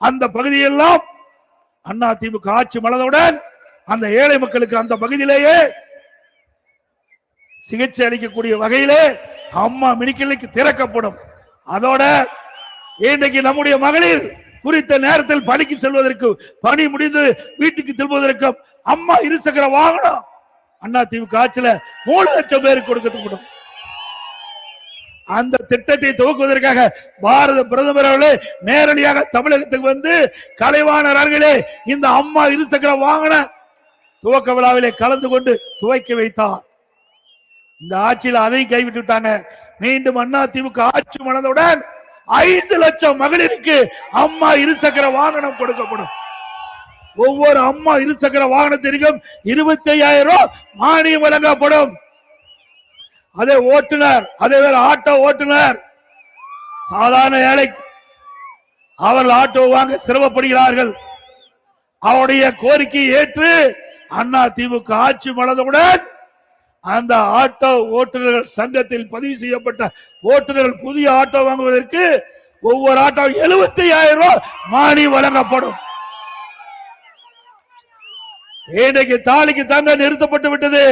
அந்த பகுதியெல்லாம் அதிமுக ஆட்சி மலர்ந்தவுடன் அந்த ஏழை மக்களுக்கு அந்த பகுதியிலேயே சிகிச்சை அளிக்கக்கூடிய வகையிலே அம்மா மினி கிளினிக் திறக்கப்படும். அதோட இன்றைக்கு நம்முடைய மகளிர் குறித்த நேரத்தில் பணிக்கு செல்வதற்கு, பணி முடிந்து வீட்டுக்கு திரும்புவதற்கும் அம்மா இருசக்கர வாகனம் அதிமுக ஆட்சியில 3 லட்சம் பேருக்கு கொடுக்கப்படும். அந்த திட்டத்தை துவக்குவதற்காக பாரத பிரதமர் அவர்களே நேரடியாக தமிழகத்துக்கு வந்து கலைவாணர் அருகிலே இந்த அம்மா இருசக்கர வாகன துவக்க விழாவிலே கலந்து கொண்டு துவக்கி வைத்தார். இந்த ஆட்சியில் அதை கைவிட்டு விட்டாங்க. மீண்டும் அதிமுக ஆட்சி மலர்ந்தவுடன் 5 லட்சம் மகளிருக்கு அம்மா இருசக்கர வாகனம் கொடுக்கப்படும். ஒவ்வொரு அம்மா இருசக்கர வாகனத்திற்கும் 25,000 ரூபாய் மானியம் வழங்கப்படும். அதே ஓட்டுநர், அதே வேற ஆட்டோ ஓட்டுநர், சாதாரண ஏழை, அவர்கள் ஆட்டோ வாங்க சிரமப்படுகிறார்கள். அவருடைய கோரிக்கையை ஏற்று அதிமுக ஆட்சி மலர்ந்தவுடன் அந்த ஆட்டோ ஓட்டுநர்கள் சங்கத்தில் பதிவு செய்யப்பட்ட ஓட்டுநர்கள் புதிய ஆட்டோ வாங்குவதற்கு ஒவ்வொரு ஆட்டம் 75,000 ரூபாய் மானியம் வழங்கப்படும். இன்றைக்கு தாலிக்கு தங்க நிறுத்தப்பட்டு விட்டது.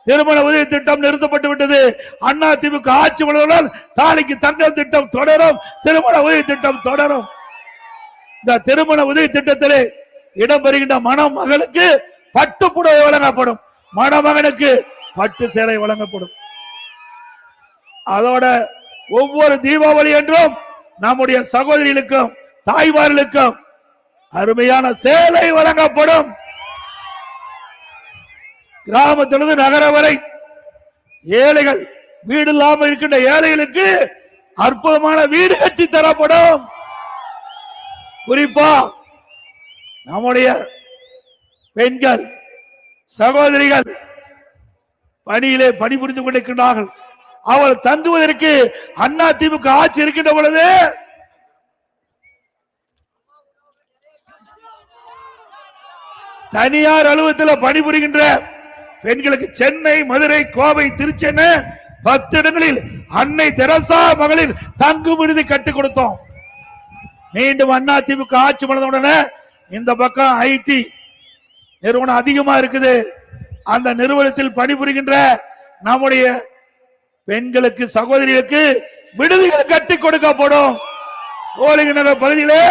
திருமண உதவி திட்டம் நிறுத்தப்பட்டு விட்டது. அண்ணா திமுக ஆட்சி வளர்ந்தால் தாலிக்கு தங்க திட்டம் தொடரும், திருமண உதவி திட்டம் தொடரும். இந்த திருமண உதவி திட்டத்திலே இடம்பெறுகின்ற மணமகளுக்கு பட்டு புடவை வழங்கப்படும், மணமகனுக்கு பட்டு சேலை வழங்கப்படும். அதோட ஒவ்வொரு தீபாவளி என்றும் நம்முடைய சகோதரிகளுக்கும் தாய்மார்களுக்கும் அருமையான சேலை வழங்கப்படும். கிராமத்திலிருந்து நகர வரை ஏழைகள், வீடு இல்லாமல் இருக்கின்ற ஏழைகளுக்கு அற்புதமான வீடு கட்டி தரப்படும். குறிப்பா நம்முடைய பெண்கள் சகோதரிகள் பணியிலே பணிபுரிந்து கொண்டிருக்கிறார்கள். அவள் தங்குவதற்கு அண்ணா திமுக ஆட்சி இருக்கின்ற பொழுது தனியார் அலுவலகத்தில் பணிபுரிகின்ற பெண்களுக்கு சென்னை, மதுரை, கோவை, திருச்சி 10 இடங்களில் அன்னை தெரசா மகளிர் தங்கு விடுதி கட்டிக் கொடுத்தோம். மீண்டும் அண்ணா திமுக ஆட்சி பண்ணவுடனே இந்த பக்கம் ஐடி நிறுவனம் அதிகமா இருக்குது. அந்த நிறுவனத்தில் பணிபுரிகின்ற நம்முடைய பெண்களுக்கு சகோதரிகளுக்கு விடுதிகள் கட்டி கொடுக்கப்படும். சோழிங்கநகர் பகுதியிலே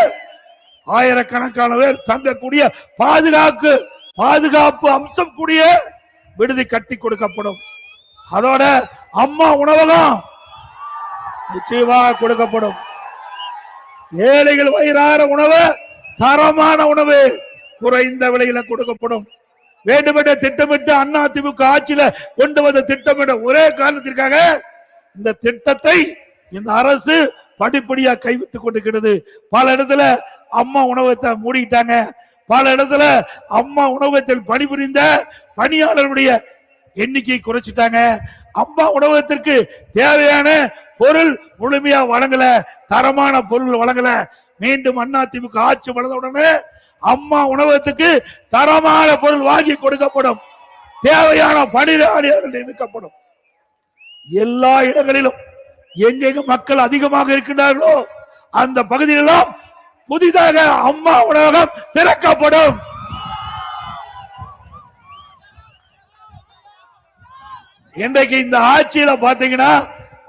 ஆயிரக்கணக்கான பேர் தங்கக்கூடிய பாதுகாப்பு அம்சம் கூடிய விடுதி கட்டி கொடுக்கப்படும். அதோட அம்மா உணவகம் நிச்சயமாக கொடுக்கப்படும். ஏழைகள் வயிறார உணவு, தரமான உணவு குறைந்த விலையில கொடுக்கப்படும். வேண்டுமென்ற திட்டமிட்டு அண்ணா திமுக ஆட்சியில கொண்டு வந்த திட்டமிட்ட ஒரே காரணத்திற்காக இந்த திட்டத்தை இந்த அரசு படிப்படியா கைவிட்டுக் கொண்டிருக்கிறது. பல இடத்துல அம்மா உணவகத்தை மூடிட்டாங்க. பல இடத்துல அம்மா உணவகத்தில் பணிபுரிந்த பணியாளர்களுடைய எண்ணிக்கை குறைச்சிட்டாங்க. அம்மா உணவகத்திற்கு தேவையான பொருள் முழுமையா வழங்கல, தரமான பொருள் வழங்கல. மீண்டும் அண்ணா திமுக ஆட்சி வளர்ந்தவுடனே அம்மா உணவகத்துக்கு தரமான பொருள் வாங்கி கொடுக்கப்படும். தேவையான பணியாளர்கள் நியமிக்கப்படும். எல்லா இடங்களிலும் எங்கெங்க மக்கள் அதிகமாக இருக்கின்றார்களோ அந்த பகுதியிலும் புதிதாக அம்மா உணவகம் திறக்கப்படும். இன்றைக்கு இந்த ஆட்சியில பாத்தீங்கன்னா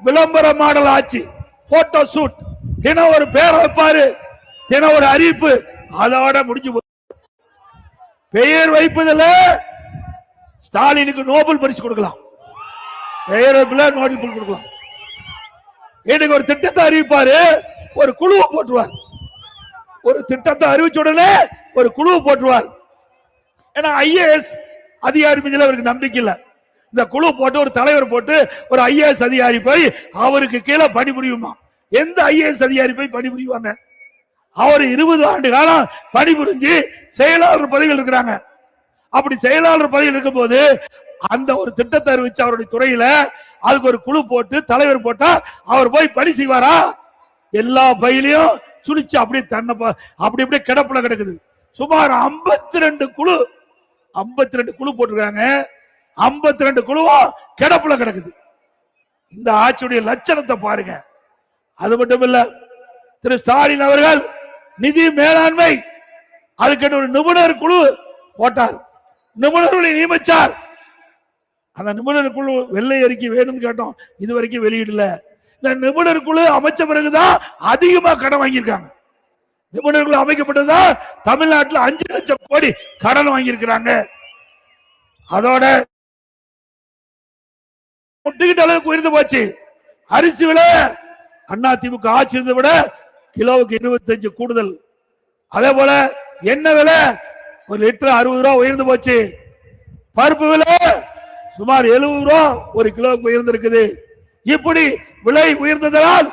விளம்பர மாடல் ஆட்சி, போட்டோ ஷூட், தினம் ஒரு பேரை வைப்பாரு, தினம் ஒரு அறிவிப்பு, அதோட முடிஞ்சு. பெயர் வைப்பதில் ஸ்டாலினுக்கு நோபல் பரிசு கொடுக்கலாம், பெயர் வைப்பில் நோபல் பரிசு கொடுக்கலாம். இன்னைக்கு ஒரு திட்டத்தை அறிவிப்பாரு, ஒரு குழுவை போட்டுருவார். ஒரு திட்டத்தை அறிவிச்ச உடனே ஒரு குழுவை போட்டுருவார். ஏன்னா ஐஏஎஸ் அதிகாரி மீது அவருக்கு நம்பிக்கை இல்லை. இந்த குழு போட்டு ஒரு தலைவர் போட்டு ஒரு ஐஏஎஸ் அதிகாரி போய் அவருக்கு கீழே பணிபுரியுமா? எந்த ஐஏஎஸ் அதிகாரி போய் பணிபுரிவாங்க? அவர் 20 ஆண்டு காலம் பணிபுரிஞ்சு செயலாளர் பதவியில் இருக்கிறாங்க. அப்படி செயலாளர் பதவியில் இருக்கும் போது அந்த ஒரு திட்டத்தை அறிவிச்சு அவருடைய துறையில அதுக்கு ஒரு குழு போட்டு தலைவர் போட்டா அவர் போய் பணி செய்வாரா? எல்லா பயிலையும் சுழிச்சு அப்படியே அப்படியே கிடப்புல கிடக்குது. சுமார் 52 குழு போட்டிருக்காங்க. 52 குழுவும் கிடப்புல கிடக்குது. இந்த ஆட்சியுடைய லட்சணத்தை பாருங்க. அது மட்டும் இல்ல, திரு ஸ்டாலின் அவர்கள் நிதி மேலாண்மை அதுக்கு ஒரு நிபுணர் குழு போட்டார், நிபுணர்களை நியமிச்சார். அந்த நிபுணர் குழு வெள்ளை அறிக்கை வேணும்னு கேட்டோம், இதுவரைக்கும் வெளியிடல. இந்த நிபுணர் குழு அமைச்ச பிறகுதான் அதிகமா கடன் வாங்கியிருக்காங்க. நிபுணர் குழு அமைக்கப்பட்டதுதான் தமிழ்நாட்டில் 5 லட்சம் கோடி கடன் வாங்கியிருக்கிறாங்க. அதோட முட்டுக்கிட்ட அளவுக்கு உயர்ந்து போச்சு அரிசி விலை. அண்ணா திமுக ஆட்சி இருந்ததை விட கிலோவுக்கு 25 கூடுதல். அதே போல எண்ணெய் விலை 1 லிட்டர் 60 ரூபாய் உயர்ந்து போச்சு. பருப்பு விலை சுமார் 70 ரூபாய் 1 கிலோவுக்கு உயர்ந்திருக்குது. இப்படி விலை உயர்ந்ததால்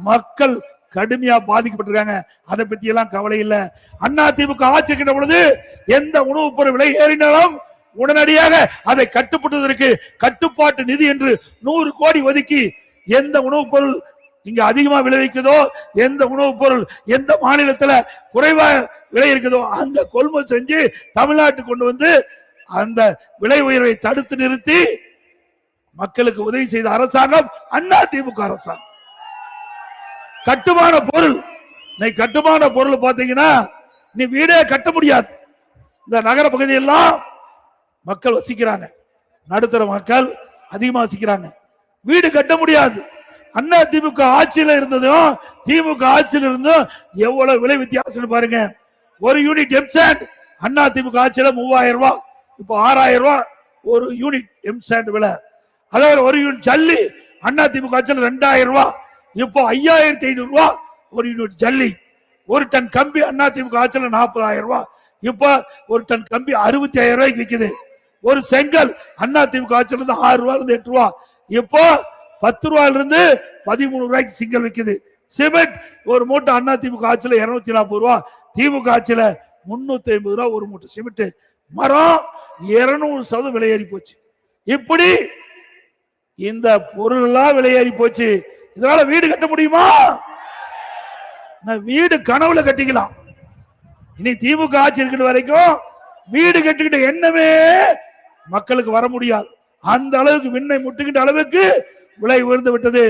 மக்கள் கடுமையா பாதிக்கப்பட்டிருக்காங்க. அதை பத்தி எல்லாம் கவலை இல்லை. அண்ணா திமுக ஆட்சி இருக்கின்ற பொழுது எந்த உணவுப் பொருள் விலை ஏறினாலும் உடனடியாக அதை கட்டுப்படுவதற்கு கட்டுப்பாட்டு நிதி என்று 100 கோடி ஒதுக்கி எந்த உணவுப் பொருள் இங்க அதிகமா விளைவிக்குதோ, எந்த உணவுப் பொருள் எந்த மாநிலத்துல குறைவா விலை இருக்குதோ அந்த கொள்முதல் செஞ்சு தமிழ்நாட்டுக்கு கொண்டு வந்து அந்த விலை உயர்வை தடுத்து நிறுத்தி மக்களுக்கு உதவி செய்த அரசாங்கம் அண்ணா திமுக அரசாங்கம். கட்டுமான பொருள். இன்னைக்கு கட்டுமான பொருள் பாத்தீங்கன்னா நீ வீடே கட்ட முடியாது. இந்த நகர பகுதியெல்லாம் மக்கள் வசிக்கிறாங்க, நடுத்தர மக்கள் அதிகமா வசிக்கிறாங்க, வீடு கட்ட முடியாது. அண்ணா திமுக ஆட்சியில இருந்ததும் திமுக ஆட்சியில் இருந்தும் எவ்வளவு விலை வித்தியாசம் பாருங்க. ஒரு யூனிட் எம்சாண்ட் அண்ணா திமுக ஆட்சியில 3000 ரூபாய், இப்போ 6000 ரூபாய் ஒரு யூனிட் எம்சாண்ட் விலை. அதாவது ஒரு யூனிட் ஜல்லி அண்ணா திமுக ஆட்சியில் 2000 ரூபாய், இப்போ 5500 ரூபாய் ஒரு யூனிட் ஜல்லி. ஒரு டன் கம்பி அண்ணா திமுக ஆட்சியில் 40000 ரூபாய், இப்போ ஒரு டன் கம்பி 65000 ரூபாய்க்கு விற்குது. ஒரு செங்கல் அண்ணா திமுக ஆட்சியில இருந்து 6 ரூபாயில இருந்து 8 ரூபாய், இப்போ 10 ரூபாயில இருந்து 13 ரூபாய்க்கு செங்கல் விற்குது. சிமெண்ட் ஒரு மூட்டை அண்ணா திமுக ஆட்சியில 240 ரூபாய், திமுக ஆட்சியில 350 ரூபாய் ஒரு மூட்டை சிமெண்ட். மரம் 200% விலையேறி போச்சு. இப்படி இந்த பொருள் எல்லாம் விலையேறி போச்சு. இதனால வீடு கட்ட முடியுமா? வீடு கனவுல கட்டிக்கலாம். இனி திமுக ஆட்சி இருக்கிற வரைக்கும் வீடு கட்டிக்கிட்ட எண்ணமே மக்களுக்கு வர முடியாது. அந்த அளவுக்கு விண்ணை முட்டுகின்ற அளவுக்கு விலை உயர்ந்து விட்டது.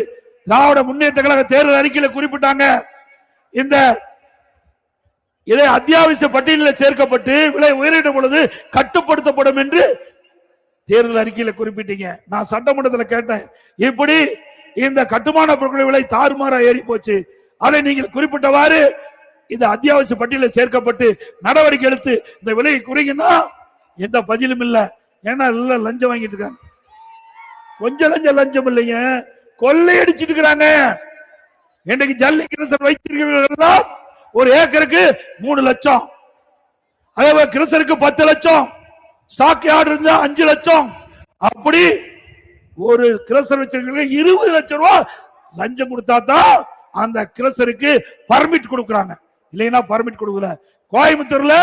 திராவிட முன்னேற்ற கழக தேர்தல் அறிக்கையில் குறிப்பிட்டாங்க, இந்த இதை அத்தியாவசிய பட்டியலில் சேர்க்கப்பட்டு விலை உயரிட்ட பொழுது கட்டுப்படுத்தப்படும் என்று தேர்தல் அறிக்கையில் குறிப்பிட்டீங்க. நான் சட்டமன்றத்தில் கேட்டேன், இப்படி இந்த கட்டுமான பொருட்கள் விலை தாறுமாறா ஏறி போச்சு, அதை நீங்கள் குறிப்பிட்டவாறு இந்த அத்தியாவசிய பட்டியலில் சேர்க்கப்பட்டு நடவடிக்கை எடுத்து இந்த விலையை குறைங்கன்னா எந்த பதிலும் இல்லை. ஏன்னா எல்லாம் லஞ்சம் வாங்கிட்டு இருக்காங்க. கொஞ்சம் லஞ்சம் இல்லைங்க, கொள்ளையடிச்சிட்டு இருக்கிறாங்க. இன்றைக்கு ஜல்லி கிரசர் வைத்திருக்கிறவர்கள் ஒரு ஏக்கருக்கு 3 லட்சம், அதே போல கிரசருக்கு 10 லட்சம், ஸ்டாக் யார்டு இருந்தா 5 லட்சம், அப்படி ஒரு கிரசர் வச்சிருக்க 20 லட்சம் ரூபாய் லஞ்சம் கொடுத்தா தான் அந்த கிரசருக்கு பர்மிட் கொடுக்கறாங்க, இல்லைன்னா பர்மிட் கொடுக்கல. கோயம்புத்தூர்ல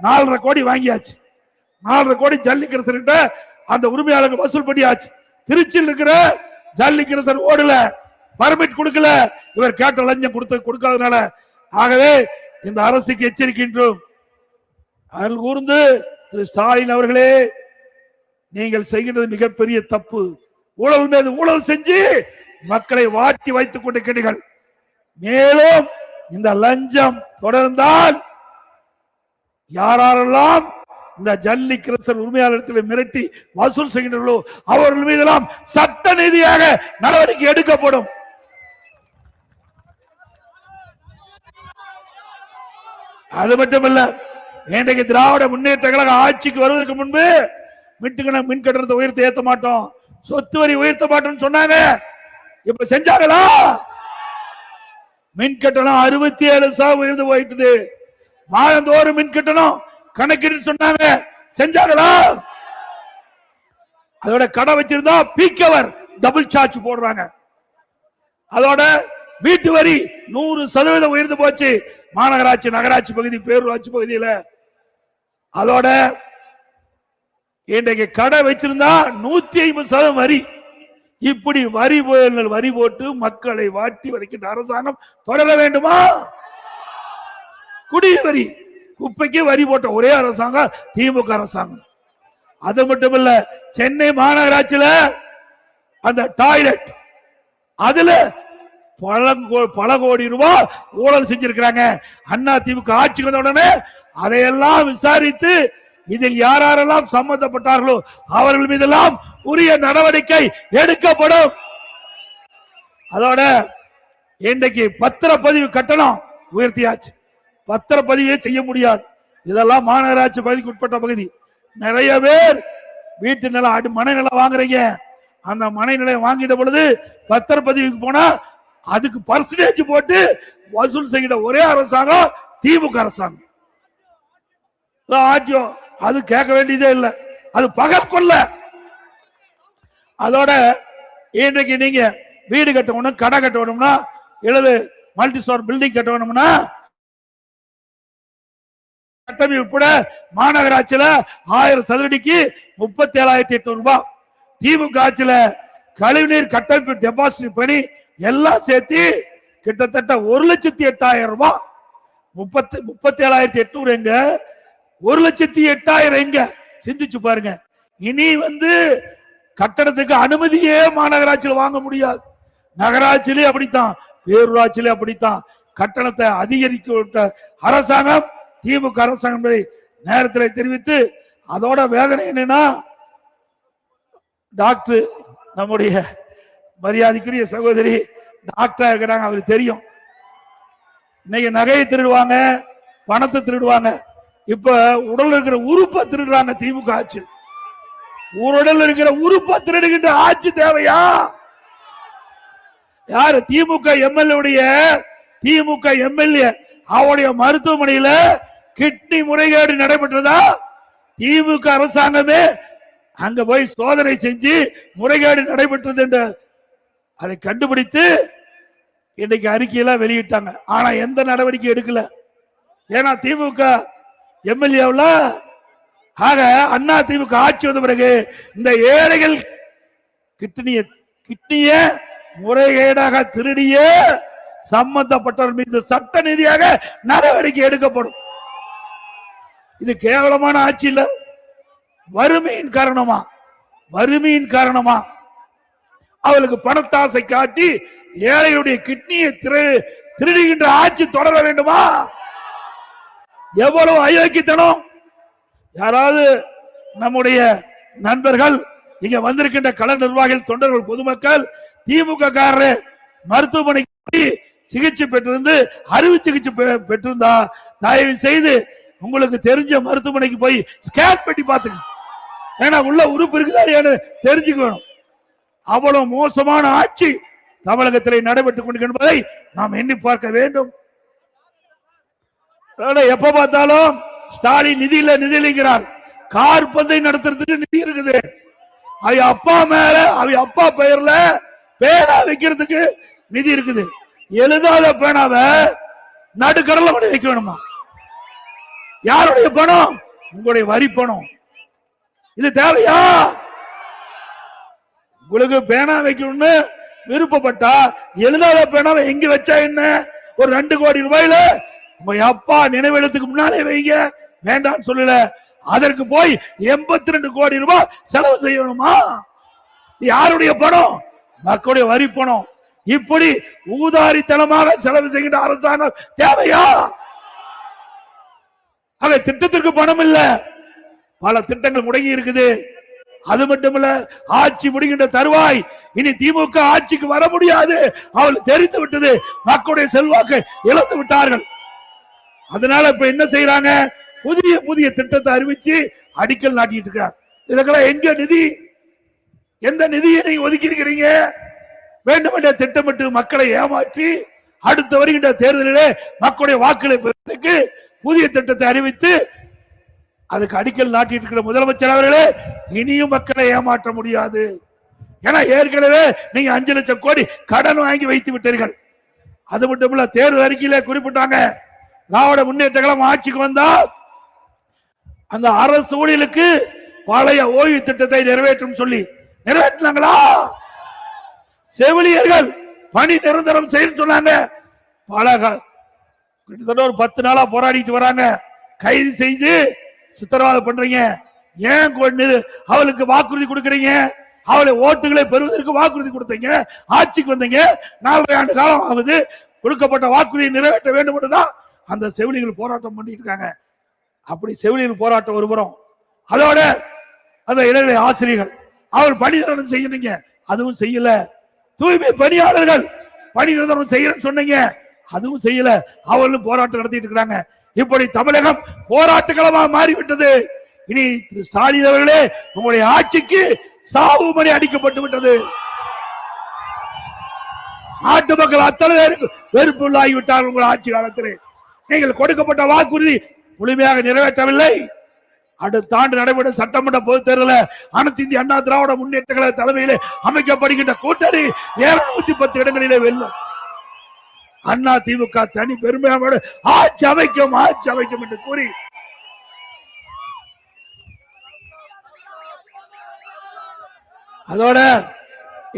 4.5 கோடி வாங்கியாச்சு, 4.5 கோடி ஜல்லி கிரசர்கிட்ட அந்த உரிமையாளருக்கு வசூல் பண்ணியாச்சு. திருச்சியில் இருக்கிற ஜல்லி கிரசர் ஓடல, பர்மிட் கொடுக்கல, இவர் கேட்ட லஞ்சம் கொடுக்காதனால. ஆகவே இந்த அரசுக்கு எச்சரிக்கின்றோம். அதில் கூர்ந்து திரு ஸ்டாலின் அவர்களே, நீங்கள் செய்கின்றது மிகப்பெரிய தப்பு. ஊழல் மீது ஊழல் செஞ்சு மக்களை வாட்டி வைத்துக் கொண்டிருக்கிறீர்கள். மேலும் இந்த லஞ்சம் தொடர்ந்தால் யாரெல்லாம் இந்த ஜல்லி கிரசர் உரிமையாளர்கள் மிரட்டி வசூல் செய்கின்றனர்களோ அவர்கள் மீதெல்லாம் சட்ட ரீதியாக நடவடிக்கை எடுக்கப்படும். அது மட்டுமல்ல, இன்றைக்கு திராவிட முன்னேற்ற கழக ஆட்சிக்கு வருவதற்கு முன்பு மின் கட்டணத்தை உயர்த்த ஏற்ற மாட்டோம், சொத்து வரி உயர்த்த மாட்டோம் சொன்னாங்க. இப்ப செஞ்சாங்களா? மின் கட்டணம் 67% உயர்ந்து போயிட்டது. மாதந்தோறும் மின் கட்டணம் கணக்கிட்டு சொன்னாங்க, செஞ்சாங்களா? அதோட கடை வச்சிருந்தா பீக்கவர் டபுள் சார்ஜ் போடுறாங்க. அதோட வீட்டு வரி 100% உயர்ந்து போச்சு மாநகராட்சி, நகராட்சி பகுதி, பேரூராட்சி பகுதியில். அதோட இன்றைக்கு கடை வச்சிருந்தா 150% வரி. இப்படி வரி போட்டு மக்களை வாட்டி வதைக்கின்ற அரசாங்கம் தொடர வேண்டுமா? குடிநீர் வரி, குப்பைக்கு வரி போட்ட ஒரே அரசாங்கம் திமுக அரசாங்கம். அது மட்டுமல்ல, சென்னை மாநகராட்சியில அந்த டாய்லெட் அதுல பல கோடி ரூபாய் ஊழல் செஞ்சிருக்கிறாங்க. அண்ணா திமுக ஆட்சிக்கு வந்த உடனே அதையெல்லாம் விசாரித்து இதில் யாரெல்லாம் சம்பந்தப்பட்டார்களோ அவர்கள் மீதெல்லாம் உரிய நடவடிக்கை எடுக்கப்படும். அதோட இன்றைக்கு பத்திரப்பதிவு கட்டணம் உயர்த்தியாச்சு, பத்திரப்பதிவே செய்ய முடியாது. இதெல்லாம் மாநகராட்சி பகுதிக்கு உட்பட்ட பகுதி. நிறைய பேர் வீட்டு நிலம், மனை நிலம் வாங்குறீங்க. அந்த மனை நிலையம் வாங்கிட்ட பொழுது பத்திரப்பதிவுக்கு போனா அதுக்கு பர்சன்டேஜ் போட்டு வசூல் செய்கிற ஒரே அரசாங்கம் திமுக அரசாங்கம். அது கேட்க வேண்டியதே இல்லை, அது பகல் கொள்ள. அதோட இன்றைக்கு நீங்க வீடு கட்டணும், கடை கட்டணும்னா, எழுது மல்டி ஸ்டோர் பில்டிங் கட்டணும்னா கட்டமைப்பு உட்பட மாநகராட்சியில 1000 சதுரடிக்கு 37,800 ரூபாய். திமுக ஆட்சியில கழிவுநீர் கட்டமைப்பு டெபாசிட் பணி எல்லாம் சேர்த்து கிட்டத்தட்ட 1,08,000 ரூபாய். 37,800 எங்க, 1,08,000 எங்க? சிந்திச்சு பாருங்க. இனி கட்டடத்துக்கு அனுமதியே மாநகராட்சியில் வாங்க முடியாது. நகராட்சியிலே அப்படித்தான் பேரூராட்சியிலே அப்படித்தான் கட்டணத்தை அதிகரிக்க விட்ட அரசாங்கம் திமுக அரசாங்கம் என்பதை நேரத்தில் தெரிவித்து, அதோட வேதனை என்னன்னா, டாக்டர் நம்முடைய மரியாதைக்குரிய சகோதரி டாக்டரா இருக்கிறாங்க, அவருக்கு தெரியும். இன்னைக்கு நகையை திருடுவாங்க, பணத்தை திருடுவாங்க, இப்ப உடல் இருக்கிற உறுப்பை திருடுறாங்க. திமுக ஆட்சி உடல் இருக்கிற உறுப்பை திருடுகின்ற ஆட்சி தேவையா? யாரு? திமுக எம்எல்ஏ அவருடைய மருத்துவமனையில கிட்னி முறைகேடு நடைபெற்றதா? திமுக அரசாங்கமே அங்க போய் சோதனை செஞ்சு முறைகேடு நடைபெற்றது என்று அதை கண்டுபிடித்து இன்னைக்கு அறிக்கையெல்லாம் வெளியிட்டாங்க. ஆனா எந்த நடவடிக்கை எடுக்கல. ஏன்னா திமுக எம்எல்ஏவில் ஆக அண்ணா திமுக ஆட்சி வந்த பிறகு இந்த ஏழைகள் கிட்னிய முறைகேடாக திருடிய சம்பந்தப்பட்டவர் மீது சட்ட ரீதியாக நடவடிக்கை எடுக்கப்படும். இது கேவலமான ஆட்சி இல்ல. வறுமையின் காரணமா அவளுக்கு பணத்தாசை காட்டி ஏழைகளுடைய கிட்னியை திருடுகின்ற ஆட்சி தொடர வேண்டுமா? எவ்வளவு அயோக்கியத்தனம்! யாராவது நம்முடைய நண்பர்கள், இங்க வந்திருக்கின்ற கள நிர்வாகிகள், தொண்டர்கள், பொதுமக்கள் திமுக காரர் மருத்துவமனைக்கு சிகிச்சை பெற்றிருந்து அறுவை சிகிச்சை பெற்றிருந்தா தயவு செய்து உங்களுக்கு தெரிஞ்ச மருத்துவமனைக்கு போய் ஸ்கேன் பண்ணி பார்த்துங்க. ஏன்னா உள்ள உறுப்பு இருக்குதா தெரிஞ்சுக்கணும். அவ்வளவு மோசமான ஆட்சி தமிழகத்தில் நடைபெற்றுக் கொண்டிருப்பதை நாம் எண்ணி பார்க்க வேண்டும். எப்ப பார்த்தாலும் ஸ்டாலின் நிதியில்லைங்கிறார். கார் பந்தை நடத்துறதுக்கு நிதி இருக்குது. அவ அப்பா மேல அவ அப்பா பெயர்ல பேனா வைக்கிறதுக்கு நிதி இருக்குது. எழுதாத பேனாவை நடுக்கடல கொண்டு வைக்க வேணுமா? யாருடைய பணம்? உங்களுடைய வரி பணம். இது தேவையா? உங்களுக்கு பேனா வைக்கணும்னு விருப்பப்பட்டா எழுதாத பேனாவை எங்க வச்சா என்ன? ஒரு 2 கோடி ரூபாயில உங்க அப்பா நினைவிடத்துக்கு முன்னாலே வைங்க, வேண்டாம் சொல்லல. அதற்கு போய் 82 கோடி ரூபாய் செலவு செய்யணுமா? யாருடைய பணம்? மக்களுடைய வரி பணம். இப்படி ஊதாரித்தனமாக செலவு செய்கின்ற அரசாங்கம் தேவையா? அவை திட்டத்திற்கு பணம் இல்ல, பல திட்டங்கள் முடங்கி இருக்குது. அது மட்டுமல்ல, ஆட்சி முடிகின்ற தருவாய் இனி திமுக ஆட்சிக்கு வர முடியாது. அவள் தெரிந்து விட்டது. மக்களுடைய செல்வாக்கை இழந்து விட்டார்கள். அதனால இப்ப என்ன செய்யறாங்க? புதிய திட்டத்தை அறிவிச்சு அடிக்கல் நாட்டிட்டு இருக்கார். இதுக்கெல்லாம் எங்க நிதி? எந்த நிதியை நீங்க ஒதுக்கி இருக்கிறீங்க? வேண்டுமென்ற திட்டமிட்டு மக்களை ஏமாற்றி அடுத்த வருகின்ற தேர்தலிலே மக்களுடைய வாக்குகளை பெறுவதற்கு புதிய திட்டத்தை அறிவித்து அதுக்கு அடிக்கல் நாட்டிட்டு இருக்கிற முதலமைச்சர் அவர்களே, இனியும் மக்களை ஏமாற்ற முடியாது. ஏன்னா ஏற்கனவே நீங்க 5 லட்சம் கோடி கடன் வாங்கி வைத்து விட்டீர்கள். அது மட்டுமல்ல, தேர்தல் அறிக்கையிலே குறிப்பிட்டாங்க, திராவிட முன்னேற்ற கழகம் ஆட்சிக்கு வந்தா அந்த அரசு ஊழியர்களுக்கு பழைய ஓய்வு திட்டத்தை நிறைவேற்றும் சொல்லி நிறைவேற்றினாங்களா? செவிலியர்கள் பணி நிரந்தரம் செய்ய சொன்னாங்க. கிட்டத்தட்ட ஒரு 10 நாளா போராடிட்டு வராங்க. கைது செய்து சித்திரவாதம் பண்றீங்க. ஏன் அவளுக்கு வாக்குறுதி கொடுக்கறீங்க? அவளை ஓட்டுகளை பெறுவதற்கு வாக்குறுதி கொடுத்தீங்க. ஆட்சிக்கு வந்தீங்க, 4 ஆண்டு காலம் ஆகுது. கொடுக்கப்பட்ட வாக்குறுதியை நிறைவேற்ற வேண்டும் என்றுதான் அந்த செவிலியர்கள் போராட்டம் பண்ணிட்டு இருக்காங்க. அப்படி செவிலியர்கள் போராட்டம் ஒருபுறம், அதோட அந்த இடைநிலை ஆசிரியர்கள் அவள் பணி நிரந்தரம் செய்யறீங்க, அதுவும் செய்யல. தூய்மை பணியாளர்கள் பணி நிரந்தரம் செய்யறேன்னு சொன்னீங்க, அதுவும் செய்யல. அவர்களும் போராட்டம் நடத்திட்டு இருக்காங்க. இப்படி தமிழகம் போராட்ட களமாக மாறிவிட்டது. இனி ஸ்டாலின் அவர்களே, உங்களுடைய ஆட்சிக்கு சாவு மணி அடிக்கப்பட்டு விட்டது. நாட்டு மக்கள் அத்தனை பேருக்கு வெறுப்புள்ளாகிவிட்டார்கள். உங்கள் ஆட்சி காலத்திலே நீங்கள் கொடுக்கப்பட்ட வாக்குறுதி முழுமையாக நிறைவேற்றவில்லை. அடுத்த ஆண்டு நடைபெறும் சட்டமன்ற பொதுத் தேர்தலில் அனைத்து இந்திய அண்ணா திராவிட முன்னேற்ற கழக தலைமையிலே அமைக்கப்படுகின்ற கூட்டணி 210 இடங்களிலே வெல்லும். அண்ணா திமுக தனி பெருமையோடு ஆட்சி அமைக்கும் என்று கூறி அதோட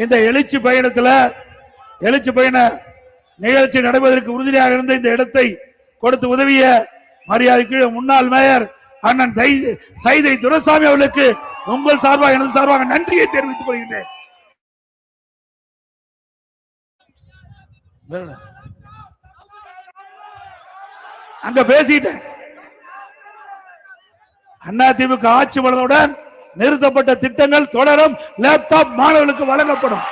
இந்த எழுச்சி பயண நிகழ்ச்சி நடைபெறுவதற்கு உறுதியாக இருந்த இந்த இடத்தை கொடுத்து உதவிய மரியாதைக்கு முன்னாள் மேயர் அண்ணன் சைதை துரைசாமி அவர்களுக்கு உங்கள் சார்பாக எனது சார்பாக நன்றியை தெரிவித்துக் கொள்கின்றேன். அங்க பேசிட்டேன். அதிமுக ஆட்சி வளர்ந்தவுடன் நிறுத்தப்பட்ட திட்டங்கள் தொடரும். லேப்டாப் மாணவர்களுக்கு வழங்கப்படும்.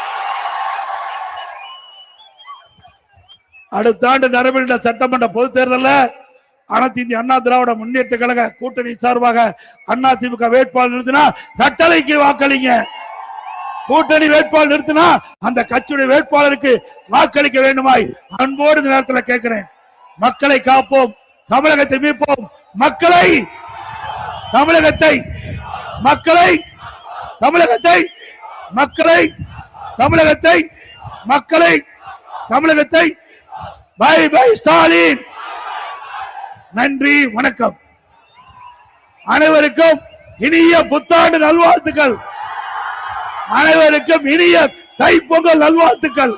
அடுத்த ஆண்டு நடைபெறுகின்ற சட்டமன்ற பொதுத் தேர்தலில் அனைத்து இந்திய அண்ணா திராவிட முன்னேற்ற கழக கூட்டணி சார்பாக அதிமுக வேட்பாளர் நிறுத்தினா கட்டளைக்கு வாக்களிங்க. கூட்டணி வேட்பாளர் நிறுத்தினா அந்த கட்சியுடைய வேட்பாளருக்கு வாக்களிக்க வேண்டுமாய் அன்போடு இந்த நேரத்தில் கேட்கிறேன். மக்களை காப்போம், தமிழகத்தை மீட்போம். மக்களை தமிழகத்தை மக்களை தமிழகத்தை மக்களை தமிழகத்தை மக்களை தமிழகத்தை பை பை ஸ்டாலின். நன்றி, வணக்கம். அனைவருக்கும் இனிய புத்தாண்டு நல்வாழ்த்துக்கள். அனைவருக்கும் இனிய தைப்பொங்கல் நல்வாழ்த்துக்கள்.